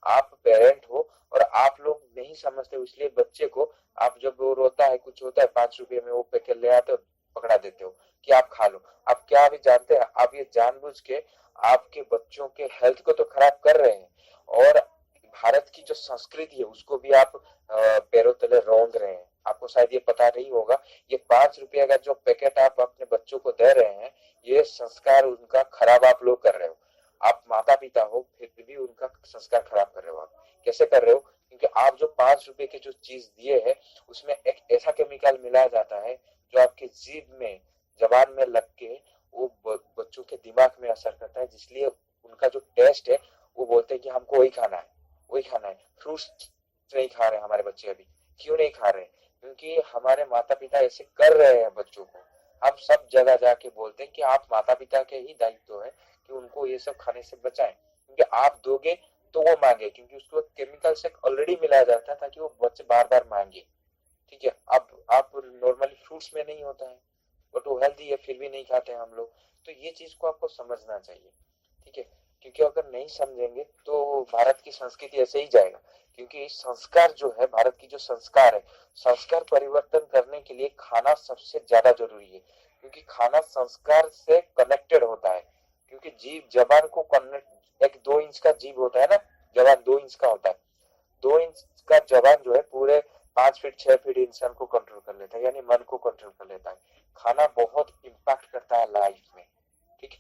आप पेरेंट हो और आप लोग नहीं समझते, इसलिए बच्चे को आप जब वो रोता है, कुछ होता है, 5 रुपए में वो पैकेट ले आते हो, पकड़ा देते हो कि आप खा लो। आप क्या अभी जानते हैं, आप ये जानबूझ के आपके बच्चों के हेल्थ को तो खराब कर रहे हैं, और भारत की जो संस्कृति है उसको भी आप पैरों तले रौंद रहे हैं। आपको शायद ये पता नहीं होगा, ये 5 रुपए का जो पैकेट आप अपने बच्चों को दे रहे हैं, ये संस्कार उनका खराब आप लोग कर रहे हो। आप माता पिता हो फिर भी उनका संस्कार खराब कर रहे हो। आप कैसे कर रहे हो? क्योंकि आप जो 5 रुपए की जो चीज दिए है उसमें एक ऐसा केमिकल मिलाया जाता है जो आपके जीभ में, जबान में लग के वो बच्चों के दिमाग में असर करता है, जिसलिए उनका जो टेस्ट है वो बोलते हैं कि हमको वही खाना है, वही खाना है। फ्रूट्स नहीं खा रहे हमारे बच्चे अभी। क्यों नहीं खा रहे? क्योंकि हमारे माता पिता ऐसे कर रहे हैं बच्चों को। हम सब जगह जाके बोलते हैं कि आप माता पिता के ही दायित्व है कि उनको ये सब खाने से बचाएं, क्योंकि आप दोगे तो वो मांगे, क्योंकि उसको केमिकल से ऑलरेडी मिलाया जाता है ताकि वो बच्चे बार बार मांगे। ठीक है, अब आप नॉर्मली फ्रूट्स में नहीं होता है, बट वो हेल्दी है फिर भी नहीं खाते हैं हम लोग। तो ये चीज को आपको समझना चाहिए। ठीक है, क्योंकि अगर नहीं समझेंगे तो भारत की संस्कृति ऐसे ही जाएगा। क्योंकि संस्कार जो है, भारत की जो संस्कार है, संस्कार परिवर्तन करने के लिए खाना सबसे ज्यादा जरूरी है, क्योंकि खाना संस्कार से कनेक्टेड होता है। क्योंकि जीभ जबान को कनेक्ट, एक 2 इंच का जीभ होता है ना, जबान 2 इंच का होता है। 2 इंच का जबान जो है पूरे 5 फीट 6 फीट इंसान को कंट्रोल कर लेता है, यानी मन को कंट्रोल कर लेता है। खाना बहुत इम्पैक्ट करता है लाइफ में। ठीक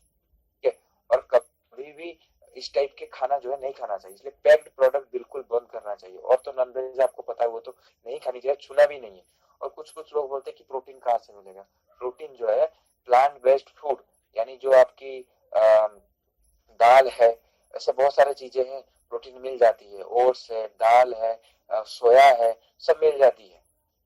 है, और कभी भी इस टाइप के खाना जो है नहीं खाना चाहिए, इसलिए पैक्ड प्रोडक्ट बिल्कुल बंद करना चाहिए। और तो नॉनवेज आपको पता है वो तो नहीं खानी चाहिए, छूना भी नहीं है। और कुछ कुछ लोग बोलते हैं कि प्रोटीन कहाँ से मिलेगा। प्रोटीन जो है प्लांट बेस्ड फूड, यानी जो आपकी दाल है, ऐसे बहुत सारी चीजें हैं, प्रोटीन मिल जाती है। ओट्स है, दाल है, सोया है, सब मिल जाती है।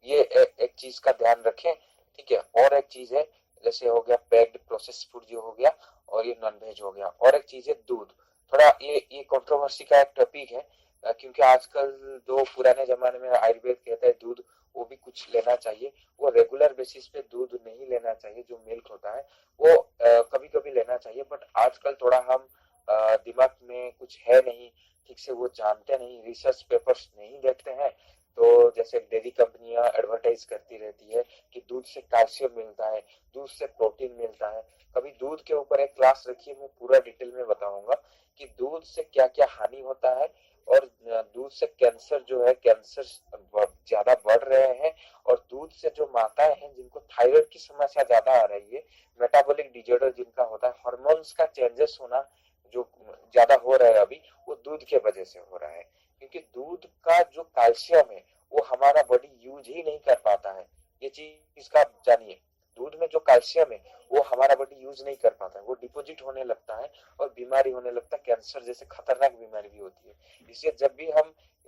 ये एक चीज का ध्यान रखें। ठीक है, और एक चीज है, जैसे हो गया पैक्ड प्रोसेस फूड जो हो गया, और ये नॉन वेज हो गया। और एक चीज है दूध। थोड़ा ये कंट्रोवर्सी का एक टॉपिक है, क्योंकि आजकल जो पुराने जमाने में आयुर्वेद कहता है दूध, वो भी कुछ लेना चाहिए। वो रेगुलर बेसिस पे दूध नहीं लेना चाहिए। जो मिल्क होता है वो कभी कभी लेना चाहिए, बट आजकल थोड़ा हम दिमाग में कुछ है नहीं, ठीक से वो जानते नहीं, रिसर्च पेपर्स नहीं देखते हैं। तो जैसे डेयरी कंपनियां एडवर्टाइज करती रहती है कि दूध से कैल्शियम मिलता है, दूध से प्रोटीन मिलता है। कभी दूध के ऊपर एक क्लास रखिए, मैं पूरा डिटेल में बताऊंगा कि दूध से क्या क्या हानि होता है, और दूध से कैंसर जो है, कैंसर ज्यादा बढ़ रहे हैं। और दूध से जो माताएं हैं जिनको थायराइड की समस्या ज्यादा आ रही है, मेटाबॉलिक डिजॉर्डर जिनका होता है, हार्मोन्स का चेंजेस होना जो ज्यादा हो रहा है अभी, वो दूध के वजह से हो रहा है। क्योंकि दूध का जो कैल्शियम है वो हमारा बॉडी यूज ही नहीं कर पाता है। ये चीज इसका आप जानिए, दूध में जो कैल्शियम है वो हमारा बॉडी यूज नहीं कर पाता है, वो डिपोजिट होने लगता है और बीमारी होने लगता है। कैंसर जैसे खतरनाक बीमारी भी होती है। इसलिए जब भी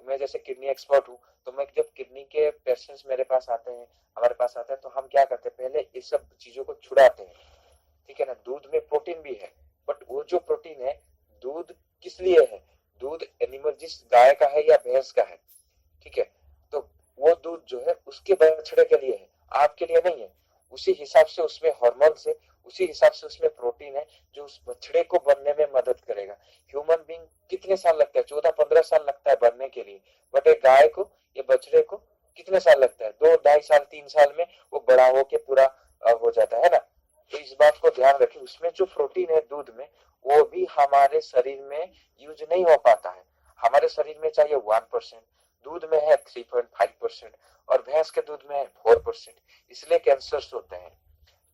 मैं जैसे किडनी एक्सपर्ट हूँ, तो मैं जब किडनी के पेशेंट्स मेरे पास आते हैं, हमारे पास आते हैं, तो हम क्या करते हैं, पहले इस सब चीजों को छुड़ाते हैं। ठीक है ना, दूध में प्रोटीन भी है, बट वो जो प्रोटीन है, दूध किस लिए है? दूध एनिमल, जिस गाय का है या भैंस का है, ठीक है, तो वो दूध जो है उसके बछड़े के लिए है, आपके लिए नहीं है। उसी हिसाब से उसमें हार्मोन्स है, उसी हिसाब से उसमें प्रोटीन है जो उस बछड़े को बनने में मदद करेगा। ह्यूमन बींग कितने साल लगता है? 14-15 साल लगता है बनने के लिए, बट एक गाय को, ये बछड़े को कितने साल लगता है? 2-2.5 साल 3 साल में वो बड़ा होके पूरा हो जाता है ना। तो इस बात को ध्यान रखें, उसमें जो प्रोटीन है दूध में, वो भी हमारे शरीर में यूज नहीं हो पाता है। हमारे शरीर में चाहिए 1%, दूध में है 3.5%, और भैंस के दूध में है 4%। इसलिए कैंसर्स होते हैं।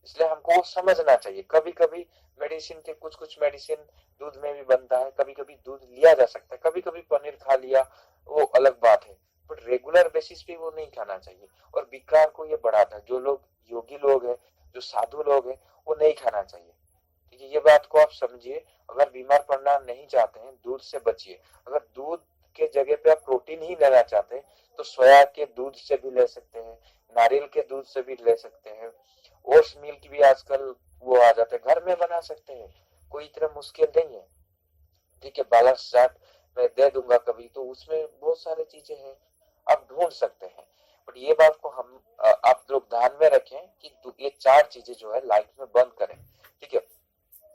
इसलिए हमको समझना चाहिए। कभी कभी मेडिसिन के कुछ मेडिसिन दूध में भी बनता है, कभी कभी दूध लिया जा सकता है, कभी कभी पनीर खा लिया, वो अलग बात है, बट रेगुलर बेसिस पे वो नहीं खाना चाहिए। और विकार को ये बढ़ाता है। जो लोग योगी लोग हैं, जो साधु लोग हैं, वो नहीं खाना चाहिए। ठीक है, ये बात को आप समझिए। अगर बीमार पड़ना नहीं चाहते हैं, दूध से बचिए। अगर दूध के जगह पे आप प्रोटीन ही लेना चाहते हैं, तो सोया के दूध से भी ले सकते हैं, नारियल के दूध से भी ले सकते हैं। ओट्स मिल्क भी आजकल वो आ जाते हैं, घर में बना सकते हैं, कोई इतना मुश्किल नहीं है। ठीक है, बैलेंस चार्ट मैं दे दूंगा कभी, तो उसमें बहुत सारी चीजें हैं, आप ढूंढ सकते हैं। बट ये बात को हम आप लोग ध्यान में रखें कि ये 4 चीजें जो है लाइफ में बंद करें। ठीक है,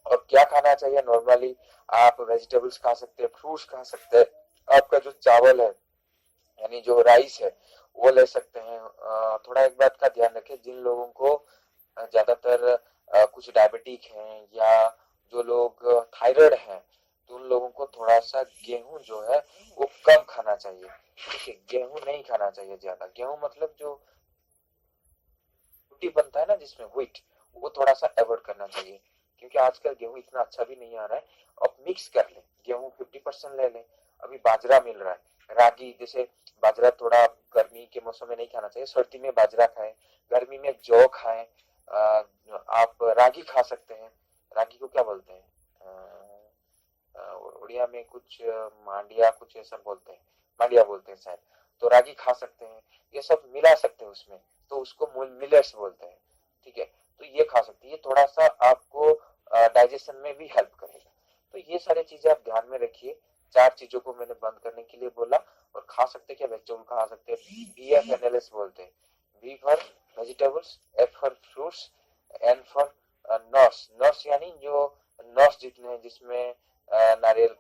और क्या खाना चाहिए नॉर्मली, आप वेजिटेबल्स खा सकते हैं, फ्रूट्स खा सकते हैं, आपका जो चावल है यानी जो राइस है वो ले सकते हैं। थोड़ा एक बात का ध्यान रखें, जिन लोगों को ज्यादातर कुछ डायबिटिक हैं या जो लोग थायराइड हैं, तो उन लोगों को थोड़ा सा गेहूं जो है वो कम खाना चाहिए। ठीक है, गेहूं नहीं खाना चाहिए ज्यादा, गेहूं मतलब जो रोटी बनता है ना जिसमें व्हीट, वो थोड़ा सा अवॉइड करना चाहिए, क्योंकि आजकल गेहूं इतना अच्छा भी नहीं आ रहा है। अब मिक्स कर ले, गेहूं 50% ले ले, अभी बाजरा मिल रहा है, रागी, जैसे बाजरा थोड़ा गर्मी के मौसम में नहीं खाना चाहिए, सर्दी में बाजरा खाएं, गर्मी में जौ खाएं। आप रागी खा सकते हैं, रागी को क्या बोलते हैं, उड़िया में कुछ मांडिया कुछ ऐसा बोलते हैं, मांडिया बोलते हैं शायद, तो रागी खा सकते हैं, ये सब मिला सकते हैं उसमें, तो उसको मिलेट्स बोलते हैं। ठीक है, तो ये खा सकते हैं, ये थोड़ा सा आपको डाइजेशन में भी हेल्प करेगा। तो ये सारी चीजें आप ध्यान में रखिए, 4 चीजों को मैंने बंद करने के लिए बोला। और खा सकते क्या, वेजिटेबल खा सकते हैं, BFNLS बोलते हैं, B for vegetables, F for fruits, N for nuts. Nuts यानी जो नट्स जितने हैं जिसमें नारियल,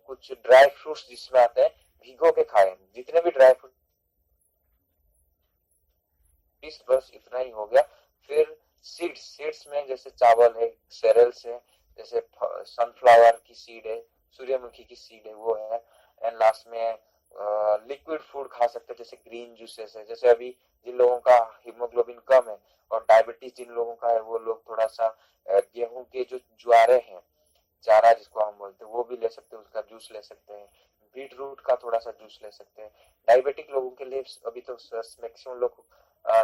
कुछ ड्राई फ्रूट्स जिसमें आते हैं, भिगो के खाएं, जितने भी ड्राई फ्रूट, बस इतना ही हो गया। फिर सीड्स, सीड्स में जैसे चावल है, सेरेल्स है, जैसे सनफ्लावर की सीड है, सूर्यमुखी की सीड है, वो है। एंड लास्ट में लिक्विड फूड खा सकते हैं, जैसे ग्रीन जूसेस है, जैसे अभी जिन लोगों का हीमोग्लोबिन कम है और डायबिटीज जिन लोगों का है, वो लोग थोड़ा सा गेहूं के जो ज्वारे हैं, चारा जिसको हम बोलते हैं, वो भी ले सकते हैं, उसका जूस ले सकते हैं, बीट रूट का थोड़ा सा जूस ले सकते हैं। डायबिटिक लोगों के लिए अभी तो मैक्सिमम लोग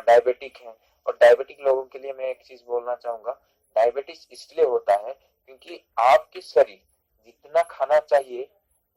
डायबिटिक हैं, और डायबिटिक लोगों के लिए मैं एक चीज बोलना चाहूंगा, डायबिटीज इसलिए होता है क्योंकि आपके शरीर जितना खाना चाहिए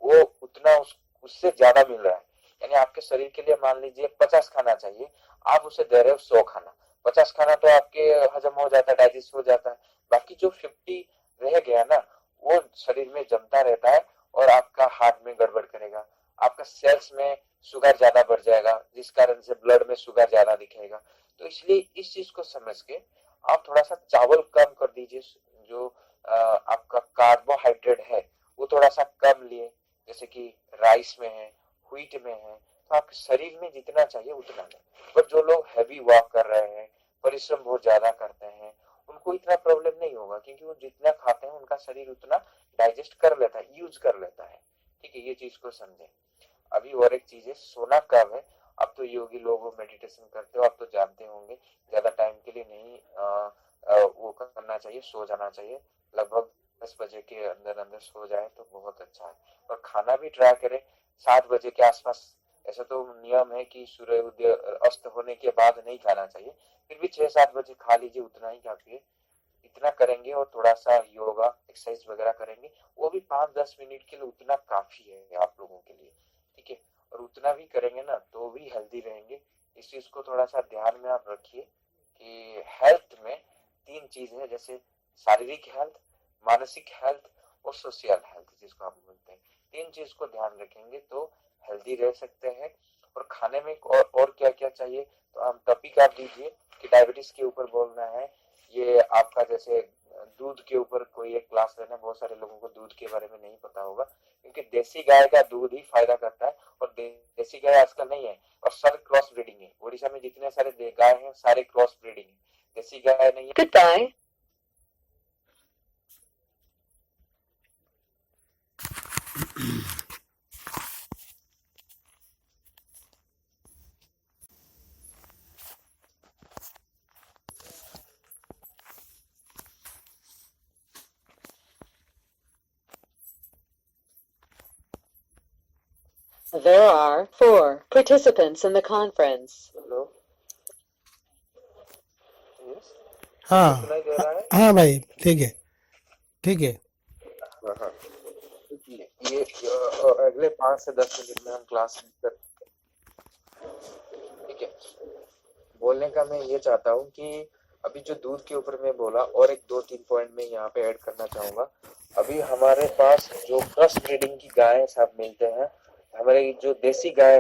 वो उतना उससे ज्यादा मिल रहा है। यानी आपके शरीर के लिए मान लीजिए 50 खाना चाहिए, आप उसे दे रहे हो 100 खाना। 50 खाना तो आपके हजम हो जाता है, डाइजेस्ट हो जाता है, बाकी जो 50 रह गया ना, वो शरीर में जमता रहता है और आपका हार्ट में गड़बड़ करेगा, आपका सेल्स में शुगर ज्यादा बढ़ जाएगा, जिस कारण से ब्लड में शुगर ज्यादा दिखेगा। तो इसलिए इस चीज को समझ के आप थोड़ा सा चावल कम कर दीजिए, जो आपका कार्बोहाइड्रेट है वो थोड़ा सा कम लिए, जैसे कि राइस में है, व्हीट में है, तो आपके शरीर में जितना चाहिए उतना लें। पर जो लोग हैवी वॉक कर रहे हैं, परिश्रम बहुत ज्यादा करते हैं, उनको इतना प्रॉब्लम नहीं होगा, क्योंकि वो जितना खाते हैं उनका शरीर उतना डाइजेस्ट कर लेता है, यूज कर लेता है। ठीक है, ये चीज को समझें। अभी और एक चीज है, सोना कब है, अब तो योगी लोग मेडिटेशन करते हो, आप तो जानते होंगे, ज्यादा टाइम के लिए नहीं वो करना चाहिए, सो जाना चाहिए, लगभग 10 बजे के अंदर अंदर सो जाए तो बहुत अच्छा है। और खाना भी ट्राई करें 7 बजे के आसपास। ऐसा तो नियम है कि सूर्य उदय अस्त होने के बाद नहीं खाना चाहिए, फिर भी 6-7 बजे खा लीजिए, उतना ही काफी है। इतना करेंगे और थोड़ा सा योगा एक्सरसाइज वगैरह करेंगे, वो भी 5-10 मिनट के लिए उतना काफी है आप लोगों के लिए। ठीक है, और उतना भी करेंगे ना तो भी हेल्दी रहेंगे। इस चीज को थोड़ा सा ध्यान में आप रखिए कि हेल्थ में 3 चीज है, जैसे शारीरिक हेल्थ, मानसिक हेल्थ और सोशल हेल्थ जिसको आप बोलते हैं। 3 चीज को ध्यान रखेंगे तो हेल्दी रह सकते हैं। और खाने में और क्या क्या चाहिए, तो हम टॉपिक आप दीजिए कि डायबिटीज के ऊपर बोलना है, ये आपका जैसे दूध के ऊपर कोई एक क्लास लेना। बहुत सारे लोगों को दूध के बारे में नहीं पता होगा, क्योंकि देसी गाय का दूध ही फायदा करता है, और देसी गाय आजकल नहीं है, और सब क्रॉस ब्रीडिंग है। उड़ीसा में जितने सारे गाय हैं सारे क्रॉस ब्रीडिंग है, देसी गाय नहीं है। Goodbye. There are 4 participants in the conference. Hello, yes, हाँ सुनाई दे रहा है? हाँ भाई, ठीक है ठीक है। हाँ हाँ, ये अगले 5 से 10 मिनट में हम क्लास कर। ठीक है, बोलने का मैं ये चाहता हूँ कि अभी जो दूध के ऊपर मैं बोला, और एक दो तीन पॉइंट में यहाँ पे ऐड करना चाहूंगा। अभी हमारे पास जो क्रॉस ब्रीडिंग की गाय साहब मिलते हैं, हमारे जो देसी गाय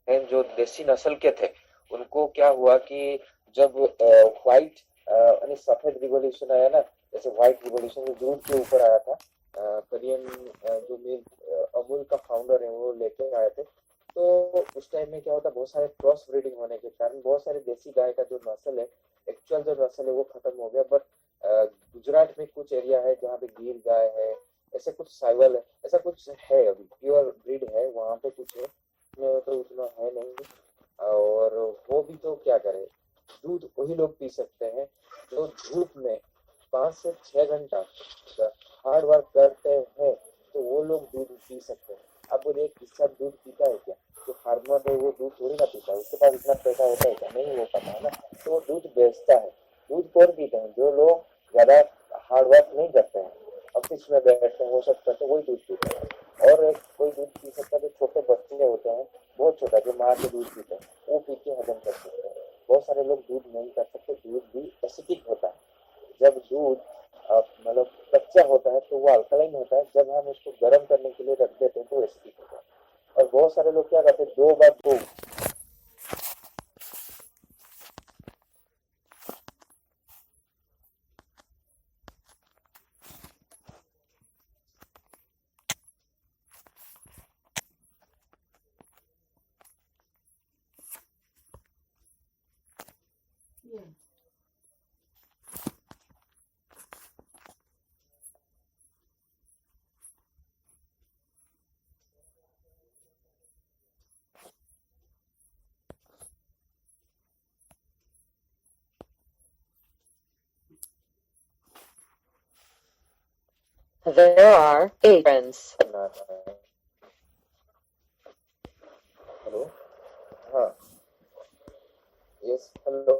हैं, जो देसी नस्ल के थे, उनको क्या हुआ कि जब व्हाइट यानी सफेद रिवॉल्यूशन आया ना, जैसे व्हाइट रिवॉल्यूशन जो दूध के ऊपर आया था, कोरियन जो मिल्क अमूल का फाउंडर है वो लेके आए थे। तो उस टाइम में क्या होता, बहुत सारे क्रॉस ब्रीडिंग होने के कारण बहुत सारे देसी गाय का जो नस्ल है, एक्चुअल जो नस्ल है वो खत्म हो गया। बट गुजरात में कुछ एरिया है जहाँ पे गिर गाय है, ऐसे कुछ साइवल है, ऐसा कुछ है, अभी प्योर ब्रीड है वहाँ पे कुछ है, इसमें तो उतना है नहीं। और वो भी तो क्या करे, दूध वही लोग पी सकते हैं जो धूप में 5 से 6 घंटा हार्ड वर्क करते हैं, तो वो लोग दूध पी सकते हैं। अब बोले किसान दूध पीता है क्या? जो फार्मर है वो दूध थोड़ी ना पीता है, उसके पास इतना पैसा होता है क्या? नहीं हो पाता है ना, तो वो दूध बेचता है। दूध कौन पीते हैं? जो लोग ज्यादा हार्ड वर्क नहीं करते हैं, ऑफिस में बैठते हैं, वो सब करते हैं, वही दूध पीते हैं। और एक कोई दूध पी सकता है जो छोटे बच्चे होते हैं, बहुत छोटा, जो माँ के दूध पीते हैं, वो पी के हजम कर सकते हैं। बहुत सारे लोग दूध नहीं कर सकते, दूध भी एसिडिक होता है। जब दूध मतलब कच्चा होता है तो वो अल्कलाइन होता है, जब हम उसको गर्म करने के लिए रख देते हैं तो एसिडिक होता है। और बहुत सारे लोग क्या करते हैं, 2 बार 2। There are 8 friends. हेलो, हाँ, यस, हेलो,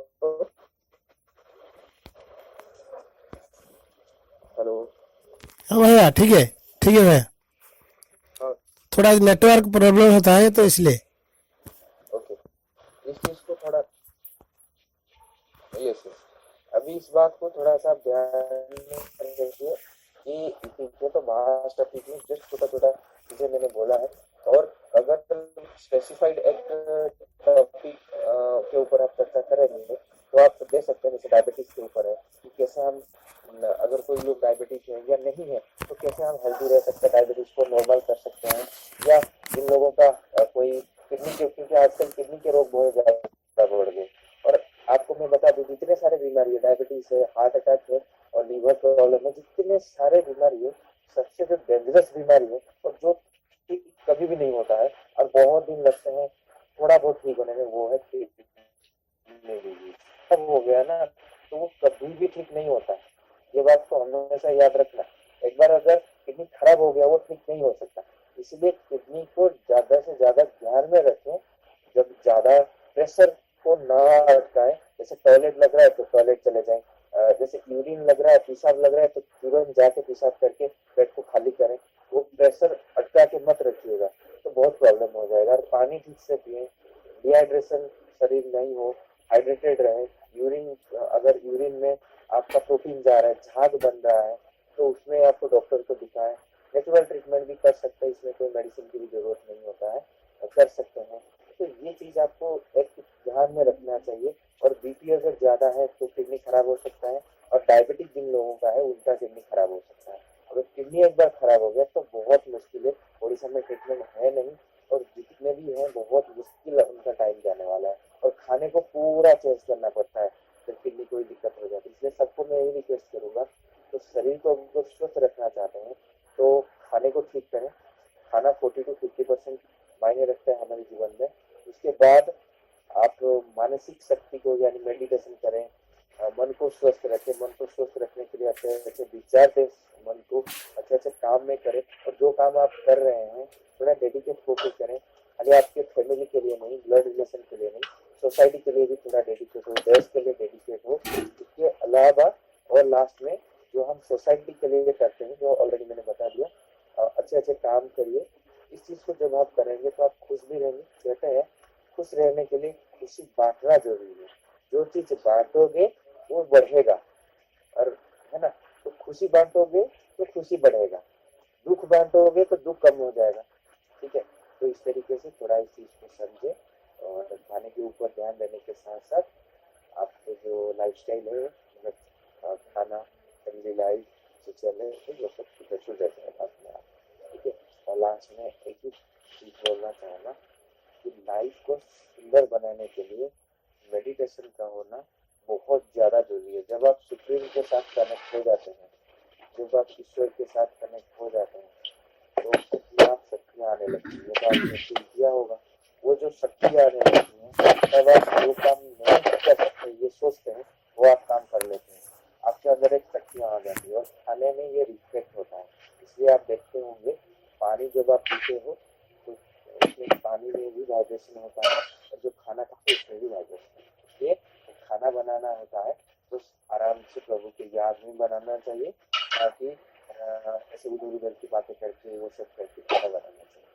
हेलो, हाँ भैया, ठीक है भैया, हाँ, थोड़ा नेटवर्क प्रॉब्लम होता है तो इसलिए। ओके। इस चीज को थोड़ा, यस यस, अभी इस बात को थोड़ा सा ध्यान में रखिए कि ये तो वास्ट टॉपिक है, जस्ट छोटा छोटा चीजें मैंने बोला है। और अगर स्पेसिफाइड एक टॉपिक के ऊपर आप चर्चा करेंगे तो आप दे सकते हैं, जैसे डायबिटीज के ऊपर है कि कैसे हम अगर कोई लोग डायबिटीज है या नहीं है तो कैसे हम हेल्दी रह सकते हैं, डायबिटीज को नॉर्मल कर सकते हैं। या इन लोगों का कोई किडनी के, क्योंकि आजकल किडनी के रोग बहुत ज्यादा बढ़ गए। और आपको मैं बता दूं, जितने सारे बीमारी है, डायबिटीज है, हार्ट अटैक है और लीवर प्रॉब्लम है, जितने सारे बीमारी है, सबसे जो डेंजरस बीमारी है और जो ठीक कभी भी नहीं होता है और बहुत दिन लगते हैं थोड़ा बहुत ठीक होने में, वो है किडनी डिजीज। अब हो गया ना, तो वो कभी भी ठीक नहीं होता है। ये बात को हमेशा याद रखना। एक बार अगर किडनी खराब हो गया वो ठीक नहीं हो सकता, इसलिए किडनी को ज्यादा से ज्यादा ध्यान में रखें। जब ज्यादा प्रेशर को ना अटकाएं, जैसे टॉयलेट लग रहा है तो टॉयलेट चले जाएं, जैसे यूरिन लग रहा है, पेशाब लग रहा है तो तुरंत जाके पेशाब करके पेट को खाली करें। वो प्रेशर अटका के मत रखिएगा, तो बहुत प्रॉब्लम हो जाएगा। और पानी ठीक से पिए, डिहाइड्रेशन शरीर नहीं हो, हाइड्रेटेड रहे। यूरिन, अगर यूरिन में आपका प्रोटीन जा रहा है, झाग बन रहा है, तो उसमें आपको डॉक्टर को दिखाएं। नेचुरल ट्रीटमेंट भी कर सकते हैं, इसमें कोई मेडिसिन की भी जरूरत नहीं होता है, कर सकते हैं। तो ये चीज आपको एक ध्यान में रखना चाहिए। और बीपी अगर ज्यादा है तो किडनी खराब हो सकता है, और डायबिटिक जिन लोगों का है उनका किडनी खराब हो सकता है। अगर किडनी एक बार खराब हो गया तो बहुत मुश्किल है, ओडिशा में ट्रीटमेंट है नहीं, और जितने भी हैं बहुत मुश्किल उनका टाइम जाने वाला है। और खाने को पूरा चेंज करना पड़ता है जब किडनी कोई दिक्कत हो जाती है। इसलिए सबको मैं यही रिक्वेस्ट करूंगा, तो शरीर को अगर स्वस्थ रखना चाहते हैं तो खाने को ठीक करें। खाना 40 to 50% मायने रखता है हमारे जीवन में। उसके बाद आप मानसिक शक्ति को यानी मेडिटेशन करें, मन को स्वस्थ रखें। मन को स्वस्थ रखने के लिए अच्छे अच्छे विचार दें, मन को अच्छे अच्छे काम में करें। और जो काम आप कर रहे हैं थोड़ा डेडिकेट होकर करें, खाली आपके फैमिली के लिए नहीं, ब्लड रिलेशन के लिए नहीं, सोसाइटी के लिए भी थोड़ा डेडिकेट हो, देश के लिए डेडिकेट हो। इसके अलावा और लास्ट में जो हम सोसाइटी के लिए करते हैं, जो ऑलरेडी मैंने बता दिया, अच्छे अच्छे काम करिए। इस चीज को जब आप करेंगे तो आप खुश भी रहेंगे। कहते हैं खुश रहने के लिए खुशी बांटना जरूरी है। जो चीज बांटोगे वो बढ़ेगा। और है ना, तो खुशी बांटोगे तो खुशी बढ़ेगा, दुख बांटोगे तो दुख कम हो जाएगा। ठीक है, तो इस तरीके से थोड़ा इस चीज को समझे और खाने के ऊपर ध्यान देने के साथ साथ आपको जो लाइफस्टाइल है, मतलब खाना, फैमिली लाइफ जो चले, वो सब सुधर जाएगा अपने आप। ठीक है, और लास्ट में एक ही चीज बोलना चाहूंगा कि लाइफ को सुंदर बनाने के लिए मेडिटेशन का होना बहुत ज्यादा जरूरी है। जब आप सुप्रीम के साथ कनेक्ट हो जाते हैं, जब आप ईश्वर के साथ कनेक्ट हो जाते हैं, तो अपने आप शक्तियाँ आने लगती है। तो आपने फील किया होगा, वो जो शक्तियाँ आने लगती हैं, तब आप जो काम नहीं कर सकते ये सोचते हैं, वो आप काम कर लेते हैं। आपके अंदर एक शक्तियाँ आ जाती है और खाने में ये रिफ्लेक्ट होता है। इसलिए आप देखते होंगे पानी जब आप पीते हो तो उसमें पानी में भी वाइब्रेशन होता है, और जो खाना खाते हैं उसमें भी वाइब्रेशन होता है। इसलिए खाना बनाना होता है तो आराम से प्रभु के याद में बनाना चाहिए, ताकि ऐसे उधर उधर की बातें करके वो सब करके खाना बनाना चाहिए।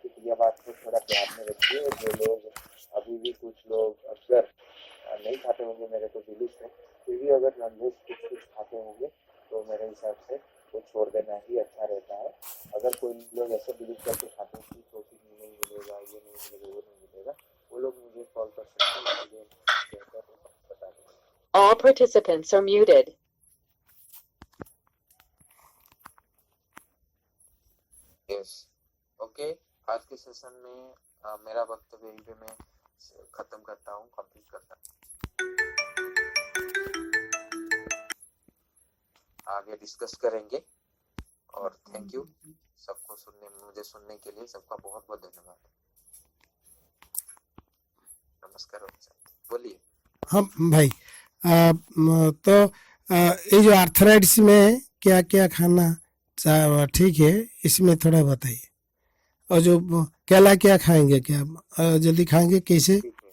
क्योंकि ये बात को थोड़ा ध्यान में रखिए। जो लोग अभी भी, कुछ लोग अगर नहीं खाते होंगे, मेरे को बिलीफ है, फिर भी अगर नॉनवेज कुछ कुछ खाते होंगे तो मेरे हिसाब से वो छोड़ देना ही अच्छा रहता है। अगर कोई लोग ऐसे बिलीव करके खाते हैं कि प्रोटीन नहीं मिलेगा, ये नहीं मिलेगा, वो नहीं मिलेगा, वो लोग मुझे कॉल कर सकते हैं, मुझे बता देंगे। All participants are muted. Yes, okay. आज के सेशन में मेरा वक्तव्य यही पे मैं खत्म करता हूँ, कंप्लीट करता हूँ। आगे डिस्कस करेंगे। और थैंक यू सबको मुझे सुनने के लिए। सबका बहुत बहुत धन्यवाद। नमस्कार। बोलिए। हाँ भाई, तो ये जो आर्थराइटिस में क्या क्या खाना ठीक है, इसमें थोड़ा बताइए। और जो केला क्या खाएंगे, क्या जल्दी खाएंगे, कैसे? ठीक है,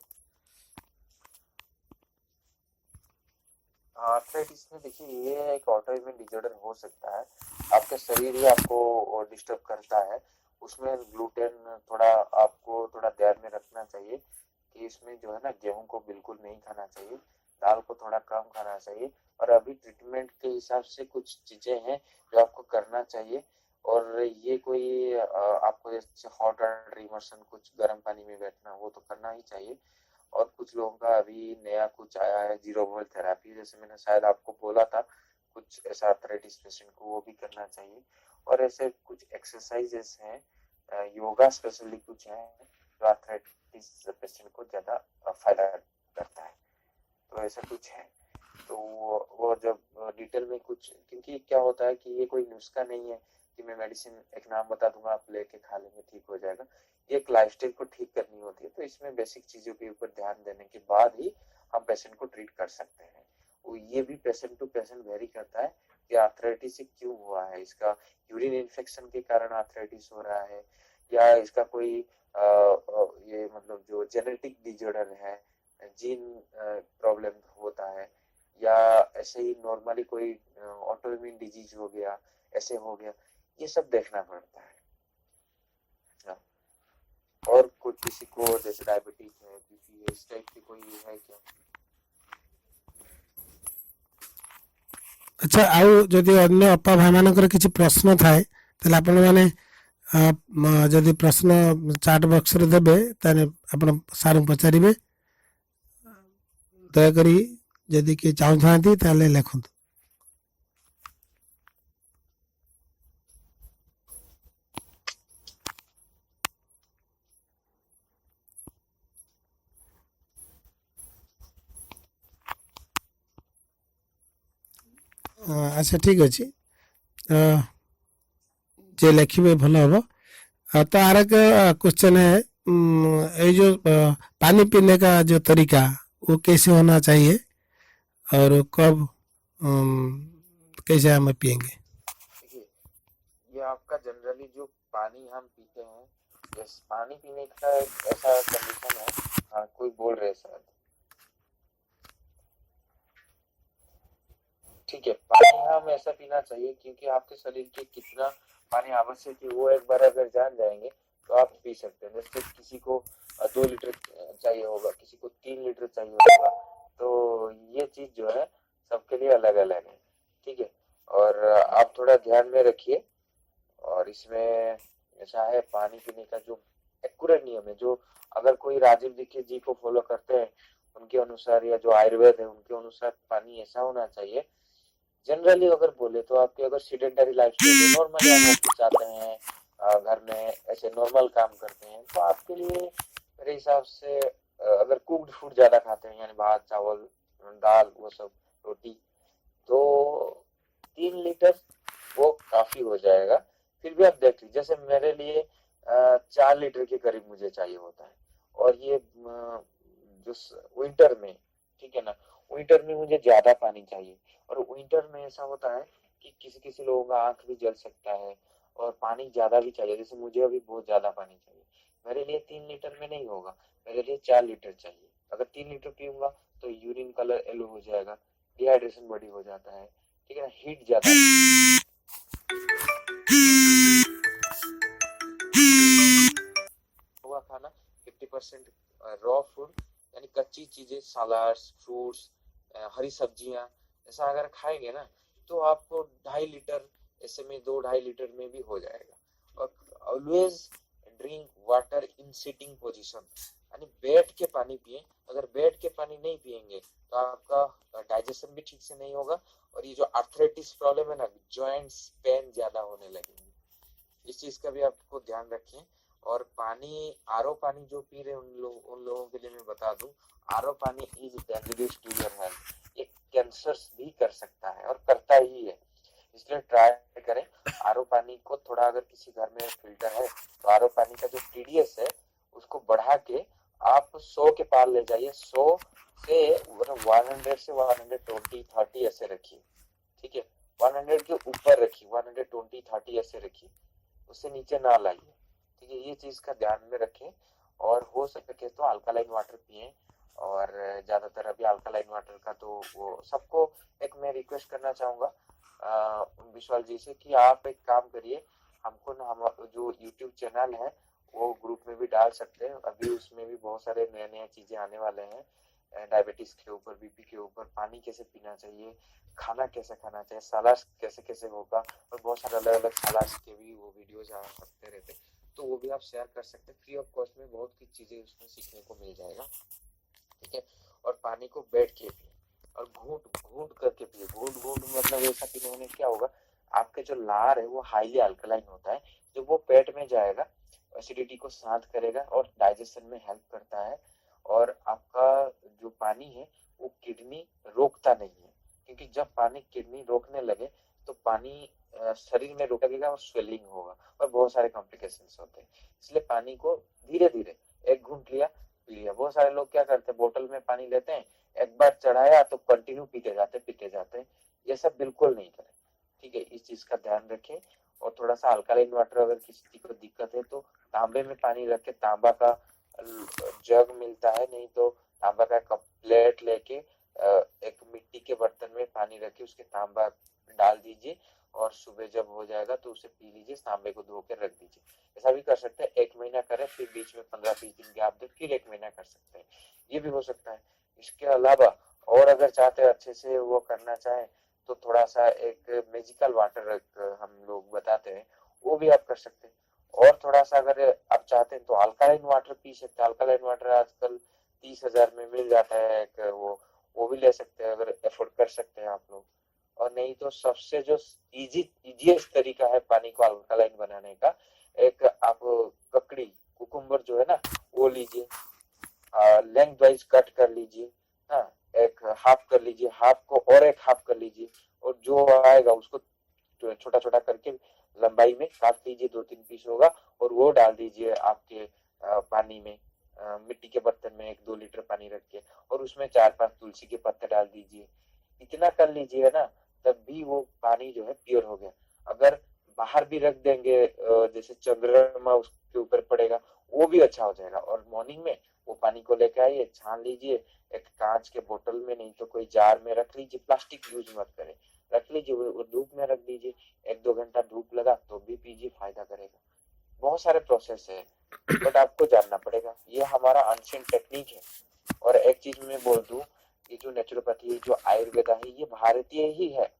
आर्थराइटिस में देखिए, ये एक ऑटोइम्यून डिसऑर्डर हो सकता है। आपके शरीर ही आपको डिस्टर्ब करता है। उसमें ग्लूटेन थोड़ा आपको थोड़ा ध्यान में रखना चाहिए कि इसमें जो है ना, गेहूं को बिल्कुल नहीं खाना चाहिए, दाल को थोड़ा कम खाना चाहिए। और अभी ट्रीटमेंट के हिसाब से कुछ चीजें हैं जो आपको करना चाहिए। और ये कोई आपको जैसे हॉट वाटर इमर्शन, कुछ गर्म पानी में बैठना, वो तो करना ही चाहिए। और कुछ लोगों का अभी नया कुछ आया है, जीरो वॉल थेरेपी, जैसे मैंने शायद आपको बोला था, कुछ ऐसा आर्थराइटिस पेशेंट को वो भी करना चाहिए। और ऐसे कुछ एक्सरसाइजेस हैं, योगा स्पेशली कुछ है जो आर्थराइटिस पेशेंट को ज्यादा फायदा करता है। तो ऐसा कुछ है। तो वो जब डिटेल में कुछ, क्योंकि क्या होता है कि ये कोई नुस्खा नहीं है कि मैं मेडिसिन एक नाम बता दूंगा, आप लेके खा लेंगे ठीक हो जाएगा। ये एक लाइफस्टाइल को ठीक करनी होती है। तो इसमें बेसिक चीजों के ऊपर ध्यान देने के बाद ही हम पेशेंट को ट्रीट कर सकते हैं। वो ये भी पेशेंट टू पेशेंट वेरी करता है कि आर्थराइटिस से क्यों हुआ है। इसका यूरिन इन्फेक्शन के कारण आर्थराइटिस हो रहा है, या इसका कोई ये मतलब जो जेनेटिक डिसऑर्डर है, जीन प्रॉब्लम होता है, या ऐसे ही नॉर्मली कोई ऑटोइम्यून डिजीज हो गया, ऐसे हो गया, ये सब देखना पड़ता है। और कुछ किसी को जैसे डायबिटीज है, बीपी है, इस टाइप की कोई है क्या? अच्छा, आउ जदि अन्य अपा भाई मानकर किसी प्रश्न थाए ताले आपण माने जदि प्रश्न चाट बॉक्स रे देबे ताने आपण सारू पचारिबे। दयाकरी जदि कि चाहूथांती ताले लेखंतु। अच्छा ठीक अच्छे, जे लिखे भल हम। तो आर एक क्वेश्चन है, ये जो पानी पीने का जो तरीका वो कैसे होना चाहिए और कब कैसे हम पिएंगे? देखिए, ये आपका जनरली जो पानी हम पीते हैं, यस, पानी पीने का एक ऐसा कंडीशन है। हाँ, कोई बोल रहे शायद। ठीक है, पानी हम ऐसा पीना चाहिए क्योंकि आपके शरीर के कितना पानी आवश्यक है वो एक बार अगर जान जाएंगे तो आप पी सकते हैं। जैसे किसी को 2 लीटर चाहिए होगा, किसी को 3 लीटर चाहिए होगा। तो ये चीज जो है सबके लिए अलग अलग है, ठीक है। और आप थोड़ा ध्यान में रखिए। और इसमें ऐसा है, पानी पीने का जो एक्यूरेट नियम है, जो अगर कोई राजीव दीक्षित जी को फॉलो करते हैं उनके अनुसार, या जो आयुर्वेद है उनके अनुसार पानी ऐसा होना चाहिए। जनरली अगर बोले तो आपके अगर सीडेंटरी लाइफस्टाइल है, नॉर्मली आप ऑफिस जाते हैं, घर में ऐसे नॉर्मल काम करते हैं, तो आपके लिए मेरे हिसाब से अगर कुक्ड फूड ज्यादा खाते हैं, यानी भात चावल दाल वो सब रोटी, तो 3 लीटर वो काफी हो जाएगा। फिर भी आप देख लीजिए, जैसे मेरे लिए 4 लीटर के करीब मुझे चाहिए होता है। और ये जो विंटर में, ठीक है ना, विंटर में मुझे ज्यादा पानी चाहिए। और विंटर में ऐसा होता है कि किसी किसी लोगों का आंख भी जल सकता है और पानी ज्यादा भी चाहिए, जैसे मुझे अभी बहुत ज्यादा पानी चाहिए। मेरे लिए 3 लीटर में नहीं होगा, मेरे लिए 4 लीटर चाहिए। अगर 3 लीटर पीऊंगा तो यूरिन कलर येलो हो जाएगा, डिहाइड्रेशन बॉडी हो जाता है, ठीक है ना, हीट ज्यादा होगा। खाना 50% रॉ फूड, यानी कच्ची चीजें, सलाड्स, फ्रूट्स, हरी सब्जियां, ऐसा अगर खाएंगे ना तो आपको 2.5 लीटर, ऐसे में 2-2.5 लीटर में भी हो जाएगा। और always drink water in sitting position, यानी बैठ के पानी पिए। अगर बैठ के पानी नहीं पिएंगे तो आपका डाइजेशन भी ठीक से नहीं होगा, और ये जो आर्थराइटिस प्रॉब्लम है ना, जॉइंट्स पेन ज्यादा होने लगेंगे। इस चीज का भी आपको ध्यान रखें। और पानी, आरओ पानी जो पी रहे उन लोगों के लिए मैं बता दूं, आरओ पानी is dangerous to your health. ये कैंसर भी कर सकता है और करता ही है, इसलिए ट्राई करें आरओ पानी को थोड़ा। अगर किसी घर में फिल्टर है तो आरओ पानी का जो टीडीएस है उसको बढ़ा के आप 100 के पार ले जाइए। 100 से 100 से 120-30 ऐसे रखिए, ठीक है। 100 के ऊपर रखिए, 120-30 ऐसे रखिए, उससे नीचे ना लाइए, ठीक है। ये चीज का ध्यान में रखें। और हो सके तो अल्कालाइन वाटर पिए। और ज्यादातर अभी अल्कालाइन वाटर का तो वो सबको, एक मैं रिक्वेस्ट करना चाहूंगा विशाल जी से कि आप एक काम करिए, हमको ना, हम जो यूट्यूब चैनल है वो ग्रुप में भी डाल सकते हैं। अभी उसमें भी बहुत सारे नए नए चीजें आने वाले हैं, डायबिटीज के ऊपर, बीपी के ऊपर, पानी कैसे पीना चाहिए, खाना कैसे खाना चाहिए, सलाद कैसे कैसे होगा, और बहुत सारे अलग अलग सलाद के भी वो वीडियोज आते रहते, तो वो भी आप शेयर कर सकते हैं। फ्री ऑफ कॉस्ट में बहुत कुछ चीजें उसमें सीखने को मिल जाएगा, ठीक है। और पानी को बैठ के पिए और घूंट घूंट करके पिए। घूंट घूंट मतलब ऐसा पीने होने क्या होगा, आपके जो लार है वो हाईली अल्कलाइन होता है, जब वो पेट में जाएगा एसिडिटी को शांत करेगा और डाइजेशन में हेल्प करता है। और आपका जो पानी है वो किडनी रोकता नहीं है, क्योंकि जब पानी किडनी रोकने लगे तो पानी शरीर में रोक लगेगा और स्वेलिंग होगा और बहुत सारे कॉम्प्लिकेशंस होते हैं। इसलिए पानी को धीरे धीरे, एक घूंट लिया पी लिया। बहुत सारे लोग क्या करते हैं, बोतल में पानी लेते हैं, एक बार चढ़ाया तो कंटिन्यू पीते जाते हैं। ये सब बिल्कुल नहीं करें, ठीक है। इस चीज का ध्यान रखें। और थोड़ा सा अल्कालाइन वाटर, अगर किसी को दिक्कत है तो तांबे में पानी रख के, तांबा का जग मिलता है, नहीं तो तांबा का कप प्लेट लेके एक मिट्टी के बर्तन में पानी रखे, उसके तांबा डाल दीजिए और सुबह जब हो जाएगा तो उसे पी लीजिए, तांबे को धो के रख दीजिए। ऐसा भी कर सकते हैं, 1 महीना करें, फिर बीच में 15-20 दिन गैप दे, फिर 1 महीना कर सकते हैं, ये भी हो सकता है। इसके अलावा और अगर चाहते हैं अच्छे से वो करना चाहें तो थोड़ा सा एक मैजिकल वाटर हम लोग बताते हैं, वो भी आप कर सकते हैं। और थोड़ा सा अगर आप चाहते हैं तो अल्कालाइन वाटर पी सकते हैं। अल्कालाइन वाटर आजकल 30,000 में मिल जाता है, एक वो भी ले सकते हैं, अगर एफोर्ड कर सकते हैं आप लोग। और नहीं तो सबसे जो इजीएस्ट तरीका है पानी को अल्कालाइन बनाने का, एक आप ककड़ी, कुकुम्बर जो है ना, वो लीजिए, लेंथ वाइज कट कर लीजिए, हाँ, एक हाफ कर लीजिए, हाफ को और एक हाफ कर लीजिए, और जो आएगा उसको छोटा छोटा करके लंबाई में काट लीजिए, 2-3 पीस होगा, और वो डाल दीजिए आपके पानी में, मिट्टी के बर्तन में 1-2 लीटर पानी रख के, और उसमें 4-5 तुलसी के पत्ते डाल दीजिए। इतना कर लीजिए ना, तब भी वो पानी जो है प्योर हो गया। अगर बाहर भी रख देंगे, जैसे चंद्रमा उसके ऊपर पड़ेगा, वो भी अच्छा हो जाएगा। और मॉर्निंग में वो पानी को लेके आइए, छान लीजिए, एक कांच के बोतल में, नहीं तो कोई जार में रख लीजिए, प्लास्टिक यूज मत करें, रख लीजिए, वो धूप में रख दीजिए, 1-2 घंटा धूप लगा तो भी पीजिए, फायदा करेगा। बहुत सारे प्रोसेस है, बट आपको जानना पड़ेगा, ये हमारा अनसेंट टेक्निक है। और एक चीज मैं बोल दूं, ये जो नेचुरोपैथी, जो आयुर्वेदा है, ये भारतीय ही है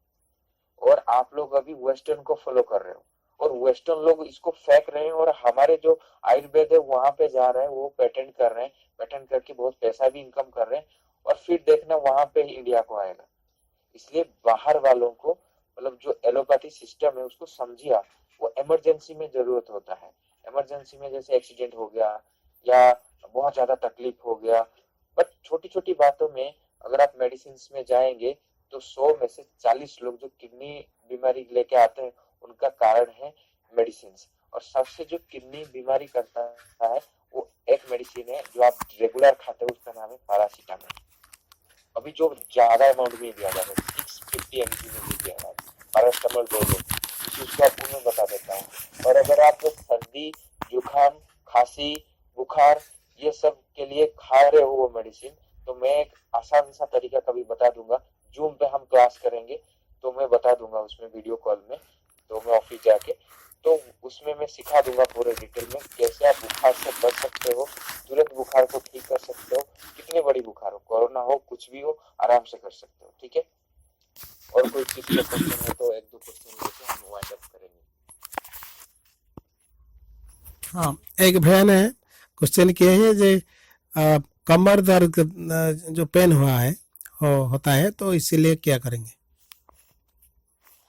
और आप लोग अभी वेस्टर्न को फॉलो कर रहे हो और वेस्टर्न लोग इसको फेंक रहे हैं और हमारे जो आयुर्वेद है वहां पे जा रहे हैं, वो पेटेंट कर रहे हैं, पेटेंट करके बहुत पैसा भी इनकम कर रहे हैं और फिर देखना वहां पे इंडिया को आएगा। इसलिए बाहर वालों को, मतलब जो एलोपैथी सिस्टम है उसको समझिए आप, वो इमरजेंसी में जरूरत होता है। इमरजेंसी में जैसे एक्सीडेंट हो गया या बहुत ज्यादा तकलीफ हो गया, बट छोटी छोटी बातों में अगर आप मेडिसिन में जाएंगे तो 100 में से 40 लोग जो किडनी बीमारी लेके आते हैं उनका कारण है मेडिसिन। और सबसे जो किडनी बीमारी करता है वो एक मेडिसिन है जो आप रेगुलर खाते हो, उसका नाम है पैरासीटामोल। अभी जो ज्यादा अमाउंट में दिया जाता है 650 mg में भी दिया जाता है पैरासीटामोल 2 लो, इस चीज को आपको मैं बता देता हूँ। और अगर आप सर्दी, जुकाम, खांसी, बुखार ये सब के लिए खा रहे हो वो मेडिसिन, तो मैं एक आसान सा तरीका कभी बता दूंगा। जूम पे हम क्लास करेंगे तो मैं बता दूंगा उसमें वीडियो कॉल में, तो मैं ऑफिस जाके तो उसमें मैं सिखा दूंगा पूरे डिटेल में कैसे आप बुखार से बच सकते हो, तुरंत बुखार को ठीक कर सकते हो, कितनी बड़ी बुखार हो, कोरोना हो, कुछ भी हो, आराम से कर सकते हो। ठीक है, और कोई चीज का क्वेश्चन है तो एक दो क्वेश्चन लेके हम वाइंड अप करेंगे। हाँ, एक भैया ने क्वेश्चन किए हैं जो कमर दर्द जो पेन हुआ है होता है, तो इसीलिए क्या करेंगे?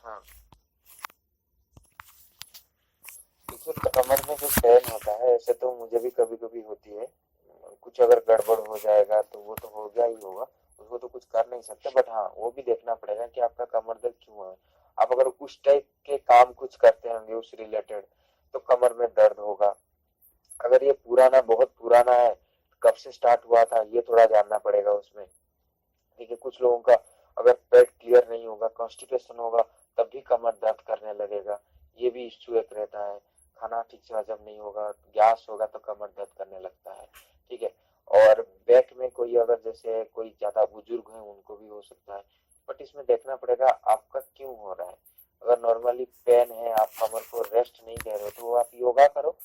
हाँ, देखिए कमर में जो पेन होता है, ऐसे तो मुझे भी कभी कभी होती है, कुछ अगर गड़बड़ हो जाएगा तो वो तो हो गया ही होगा, उसको तो कुछ कर नहीं सकते, बट हाँ वो भी देखना पड़ेगा कि आपका कमर दर्द क्यों है। आप अगर उस टाइप के काम कुछ करते होंगे उस रिलेटेड तो कमर में दर्द होगा। अगर ये पुराना, बहुत पुराना है, कब से स्टार्ट हुआ था ये थोड़ा जानना पड़ेगा उसमें। ठीक है, कुछ लोगों का अगर पेट क्लियर नहीं होगा, कॉन्स्टिपेशन होगा, तब भी कमर दर्द करने लगेगा, ये भी इश्यू एक रहता है। खाना ठीक से हजम नहीं होगा, गैस होगा तो कमर दर्द करने लगता है। ठीक है, और बैक में कोई अगर जैसे कोई ज्यादा बुजुर्ग है उनको भी हो सकता है, बट इसमें देखना पड़ेगा आपका क्यों हो रहा है। अगर नॉर्मली पेन है, आप कमर को रेस्ट नहीं दे रहे तो आप योगा करो।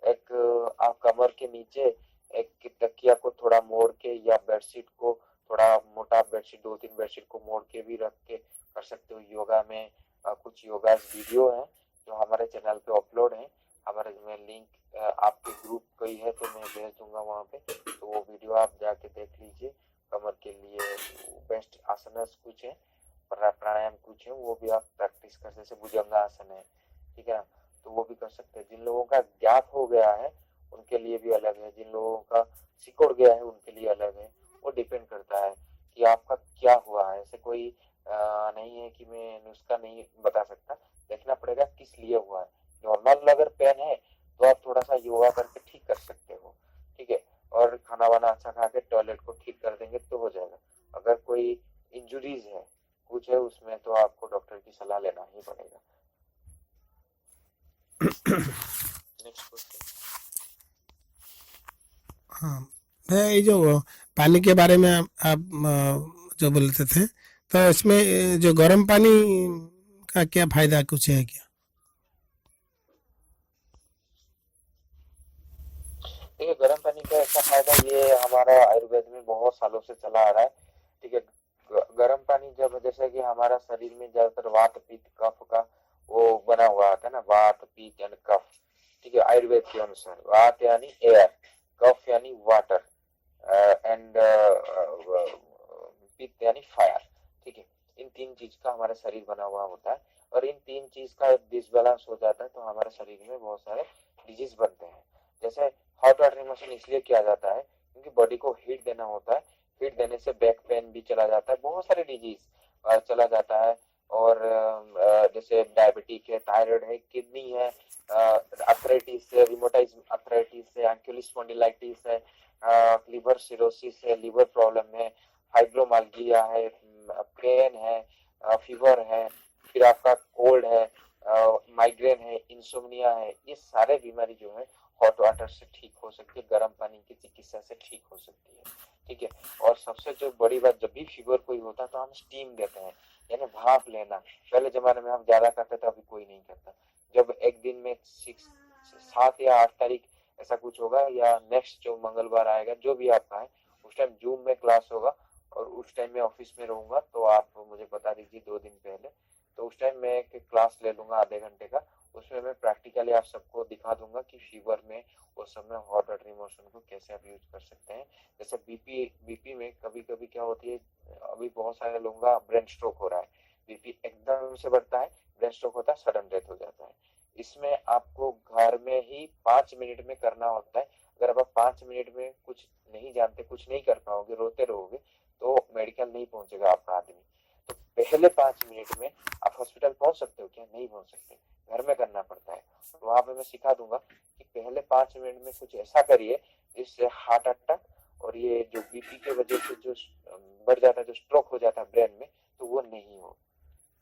एक आप कमर के नीचे एक तकिया को थोड़ा मोड़ के या बेडशीट को थोड़ा मोटा बेडशीट, 2-3 बेडशीट को मोड़ के भी रख के कर सकते हो योगा में। कुछ योगा वीडियो है जो हमारे चैनल पे अपलोड है, हमारे में लिंक आपके ग्रुप कोई है तो मैं भेज दूंगा वहाँ पे, तो वो वीडियो आप जाके देख लीजिए। कमर के लिए बेस्ट आसन कुछ है, प्राणायाम कुछ है, वो भी आप प्रैक्टिस कर, जैसे भुजंगासन है, ठीक है ना, तो वो भी कर सकते हैं। जिन लोगों का गैप हो गया है उनके लिए भी अलग है, जिन लोगों का सिकुड़ गया है उनके लिए अलग है। वो डिपेंड करता है कि आपका क्या हुआ है। ऐसे कोई नहीं है कि मैं नुस्खा नहीं बता सकता, देखना पड़ेगा किस लिए हुआ है। नॉर्मल अगर पेन है तो आप थोड़ा सा योगा करके ठीक कर सकते हो, ठीक है, और खाना वाना अच्छा खा के टॉयलेट को ठीक कर देंगे तो हो जाएगा। अगर कोई इंजुरीज है, कुछ है उसमें, तो आपको डॉक्टर की सलाह लेना ही पड़ेगा। Next question. हाँ भैया, ये जो पानी के बारे में आप जो बोलते थे, तो इसमें जो गर्म पानी का क्या फायदा कुछ है क्या? देखिए गर्म पानी का ऐसा फायदा, ये हमारा आयुर्वेद में बहुत सालों से चला आ रहा है। ठीक है, गर्म पानी जब, जैसे कि हमारा शरीर में ज्यादातर वात पित्त कफ का वो बना हुआ आता है ना, वात पित्त एंड कफ। ठीक है, आयुर्वेद के अनुसार वात यानी एयर, कफ यानी वाटर, एंड पित्त यानी फायर। ठीक है, इन तीन चीज का हमारा शरीर बना हुआ होता है, और इन तीन चीज का डिसबैलेंस हो जाता है तो हमारे शरीर में बहुत सारे डिजीज बनते हैं। जैसे हॉट वाटर मशीन इसलिए किया जाता है क्योंकि बॉडी को हीट देना होता है, हीट देने से बैक पेन भी चला जाता है, बहुत सारे डिजीज चला जाता है। और जैसे डायबिटिक है, थायराइड है, किडनी है, अर्थराइटिस है, रिमोटाइज अर्थराइटिस है, एंक्युलर स्पॉन्डिलाइटिस है, लिवर सिरोसिस है, लिवर प्रॉब्लम है, फाइब्रोमाल्जिया है, पेन है, फीवर है, फिर आपका कोल्ड है, माइग्रेन है, इंसोम्निया है, ये सारे बीमारी जो है हॉट वाटर से ठीक हो सकती है, गर्म पानी की चिकित्सा से ठीक हो सकती है। ठीक है, और सबसे जो बड़ी बात, जब भी फीवर कोई होता है तो हम स्टीम देते हैं, यानी भाप लेना। पहले जमाने में हम ज्यादा करते थे, अभी कोई नहीं करता। जब एक दिन में 7 या 8 तारीख ऐसा कुछ होगा, या नेक्स्ट जो मंगलवार आएगा, जो भी आपका है, उस टाइम जूम में क्लास होगा, और उस टाइम मैं ऑफिस में रहूंगा, तो आप मुझे बता दीजिए 2 दिन पहले, तो उस टाइम मैं एक क्लास ले लूंगा आधे घंटे का। उसमें मैं प्रैक्टिकली आप सबको दिखा दूंगा कि फीवर में उस समय हॉट वाटर इमोशन को कैसे आप यूज कर सकते हैं। जैसे बीपी में कभी कभी क्या होती है, अभी बहुत सारे लोगों का ब्रेन स्ट्रोक हो रहा है, बीपी एकदम से बढ़ता है, ब्रेन स्ट्रोक होता है, सडन डेथ हो जाता है। इसमें आपको घर में ही 5 मिनट में करना होता है। अगर आप 5 मिनट में कुछ नहीं जानते, कुछ नहीं कर पाओगे, रोते रहोगे, तो मेडिकल नहीं पहुंचेगा आपका आदमी। तो पहले 5 मिनट में आप हॉस्पिटल पहुंच सकते हो क्या? नहीं पहुंच सकते, घर में करना पड़ता है। तो वहां पे मैं सिखा दूंगा कि पहले 5 मिनट में कुछ ऐसा करिए जिससे हार्ट अटैक और ये जो बीपी के वजह से जो बढ़ जाता है, जो स्ट्रोक हो जाता है ब्रेन में, तो वो नहीं हो।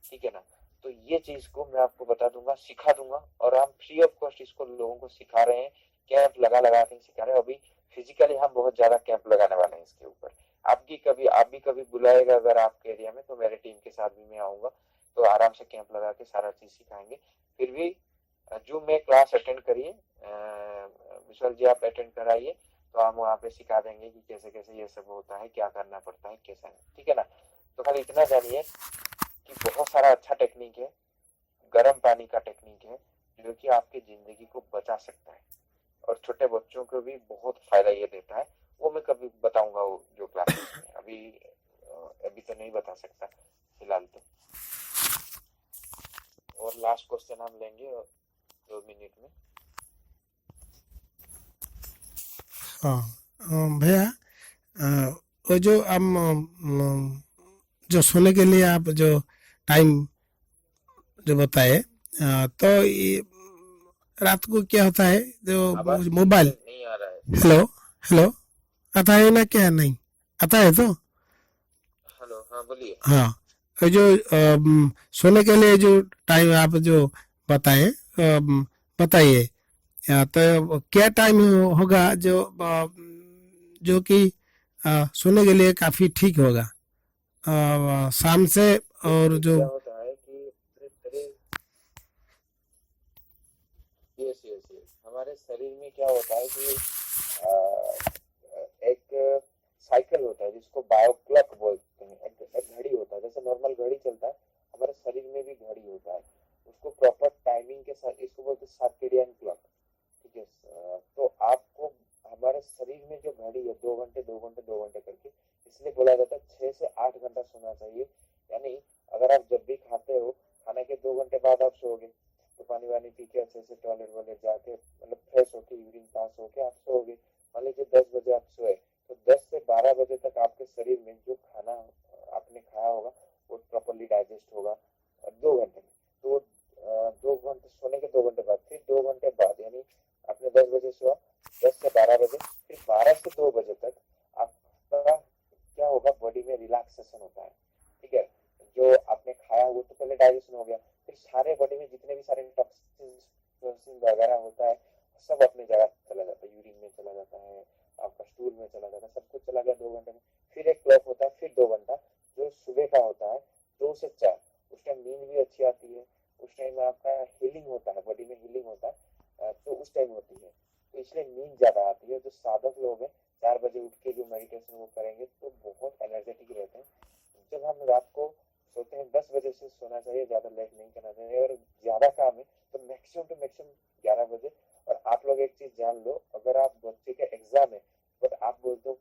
ठीक है ना? तो ये चीज को मैं आपको बता दूंगा, सिखा दूंगा, और हम फ्री ऑफ कॉस्ट इसको लोगों को सिखा रहे हैं, कैंप लगा के सिखा रहे हैं। अभी फिजिकली हम बहुत ज्यादा कैंप लगाने वाले हैं इसके ऊपर। आप भी कभी बुलाएगा अगर आपके एरिया में, तो मेरे टीम के साथ भी मैं आऊंगा, तो आराम से कैंप लगा के सारा चीज सिखाएंगे। फिर भी जूम में क्लास अटेंड करिए, विशाल जी आप अटेंड कराइए, तो हम वहाँ पे सिखा देंगे कि कैसे कैसे ये सब होता है, क्या करना पड़ता है, कैसा नहीं। ठीक है ना? तो खाली इतना जानिए कि बहुत सारा अच्छा टेक्निक है, गर्म पानी का टेक्निक है, जो कि आपकी जिंदगी को बचा सकता है, और छोटे बच्चों को भी बहुत फायदा ये देता है। वो मैं कभी बताऊंगा, वो जो क्लासेस में, अभी तो नहीं बता सकता फिलहाल तो। और लास्ट क्वेश्चन हम लेंगे 2 मिनट में। हाँ भैया, वो जो हम जो सोने के लिए आप जो टाइम जो बताए, तो ये रात को क्या होता है जो आवाज मोबाइल, क्लियर नहीं आ रहा है। हेलो हेलो, आता है ना? क्या नहीं आता है तो? हेलो, हाँ बोलिए। हाँ, ये जो सोने के लिए जो टाइम आप जो बताए, बताइए। तो क्या टाइम होगा जो जो कि सोने के लिए काफी ठीक होगा, शाम से? और देखिए जो क्या होता है कि हमारे शरीर, यस यस यस, हमारे शरीर में क्या होता है कि आ, एक साइकिल होता है जिसको बायो क्लॉक बोलते हैं। एक घड़ी होता है, जैसे नॉर्मल घड़ी चलता है, हमारे शरीर में भी घड़ी होता है। उसको प्रॉपर टाइमिंग के साथ, इसको बोलते हैं सर्केडियन क्लॉक। ठीक है? तो आपको हमारे शरीर में जो घड़ी है, 2 घंटे 2 घंटे 2 घंटे करके, इसलिए बोला जाता है 6 से 8 घंटा सोना चाहिए। यानी अगर आप जब भी खाते हो, खाने के 2 घंटे बाद आप सोओगे, तो पानी वानी पी के अच्छे से टॉयलेट वॉयलेट जाके, मतलब फ्रेश होके, यूरिन पास होके आप सोओगे। मान लीजिए 10 बजे आप सोए, तो 10 से 12 बजे तक आपके शरीर में जो खाना आपने खाया होगा वो प्रॉपरली डाइजेस्ट होगा 2 घंटे में। तो 2 घंटे सोने के 2 घंटे बाद, फिर 2 घंटे बाद, यानी आपने 10 बजे सोआ, 10 से 12 बजे, फिर 12 से 2 बजे तक आपका क्या होगा, बॉडी में रिलैक्सेशन होता है। ठीक है? जो आपने खाया वो तो पहले डाइजेशन हो गया, फिर सारे बॉडी में जितने भी सारे टॉक्सिन वगैरह होता है, सब अपनी जगह चला जाता है, यूरिन में चला जाता है, आपका स्टूल में चला जाता है, सब कुछ चला गया 2 घंटे में। फिर एक क्लॉक होता है, फिर 2 घंटा जो सुबह का होता है, 2 से 4, उस टाइम नींद भी अच्छी आती है, उस टाइम आपका हीलिंग होता है, बॉडी में हीलिंग होता है, तो उस टाइम होती है, तो इसलिए नींद ज्यादा आती है। जो साधक लोग हैं, 4 बजे उठ के जो मेडिटेशन वो करेंगे तो बहुत एनर्जेटिक रहते हैं। जब हम रात को सोते हैं, 10 बजे से सोना चाहिए, ज्यादा लेट नहीं करना चाहिए। और ज्यादा काम है तो मैक्सिमम टू मैक्सिमम 11 बजे। और आप लोग एक चीज जान लो, अगर आप बच्चे के एग्जाम है बट आप बोलते हो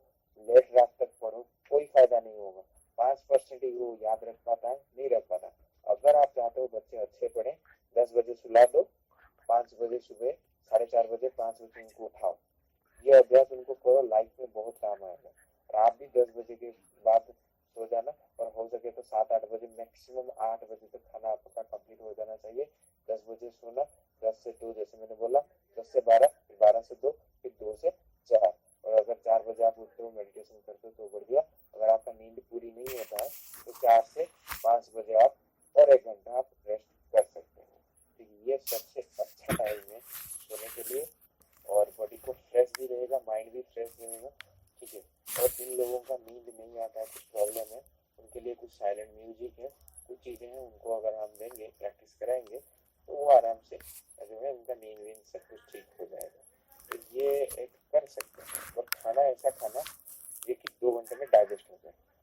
लेट रात तक पढ़ो, कोई फायदा नहीं होगा। 5% ही वो याद रख पाता है, नहीं रख पाता। अगर आप चाहते हो बच्चे अच्छे पढ़े, 10 बजे सुला दो, 5 बजे सुबह, 4:30 बजे, 5 बजे उनको उठाओ। ये अभ्यास उनको करो, लाइफ में बहुत काम आएगा। और आप भी 10 बजे के बाद सो जाना, और हो सके तो 7-8 बजे, मैक्सिमम 8 बजे तक खाना आपका कंप्लीट हो जाना चाहिए। 10 बजे सोना, 10 से 2 जैसे मैंने बोला, 10 से 12, फिर 12 से 2, फिर 2 से 4। और अगर 4 बजे आप उठते हो, मेडिटेशन करते हो तो बढ़िया। अगर आपका नींद पूरी नहीं होता है तो 4 से 5 बजे आप और 1 घंटा आप रेस्ट कर सकते हो। तो ये सबसे अच्छा टाइम है सोने के लिए, और बॉडी को फ्रेश भी रहेगा, माइंड भी फ्रेश रहेगा। ठीक है? और जिन लोगों का नींद नहीं आता है, कुछ प्रॉब्लम है, उनके लिए कुछ साइलेंट म्यूजिक है, कुछ चीजें हैं, उनको अगर हम देंगे, प्रैक्टिस कराएंगे, तो वो आराम से जो है उनका नींद वींद सब कुछ ठीक हो जाएगा। तो ये एक कर सकते हैं। और खाना ऐसा खाना ये कि 2 घंटे में डाइजेस्ट हो जाए।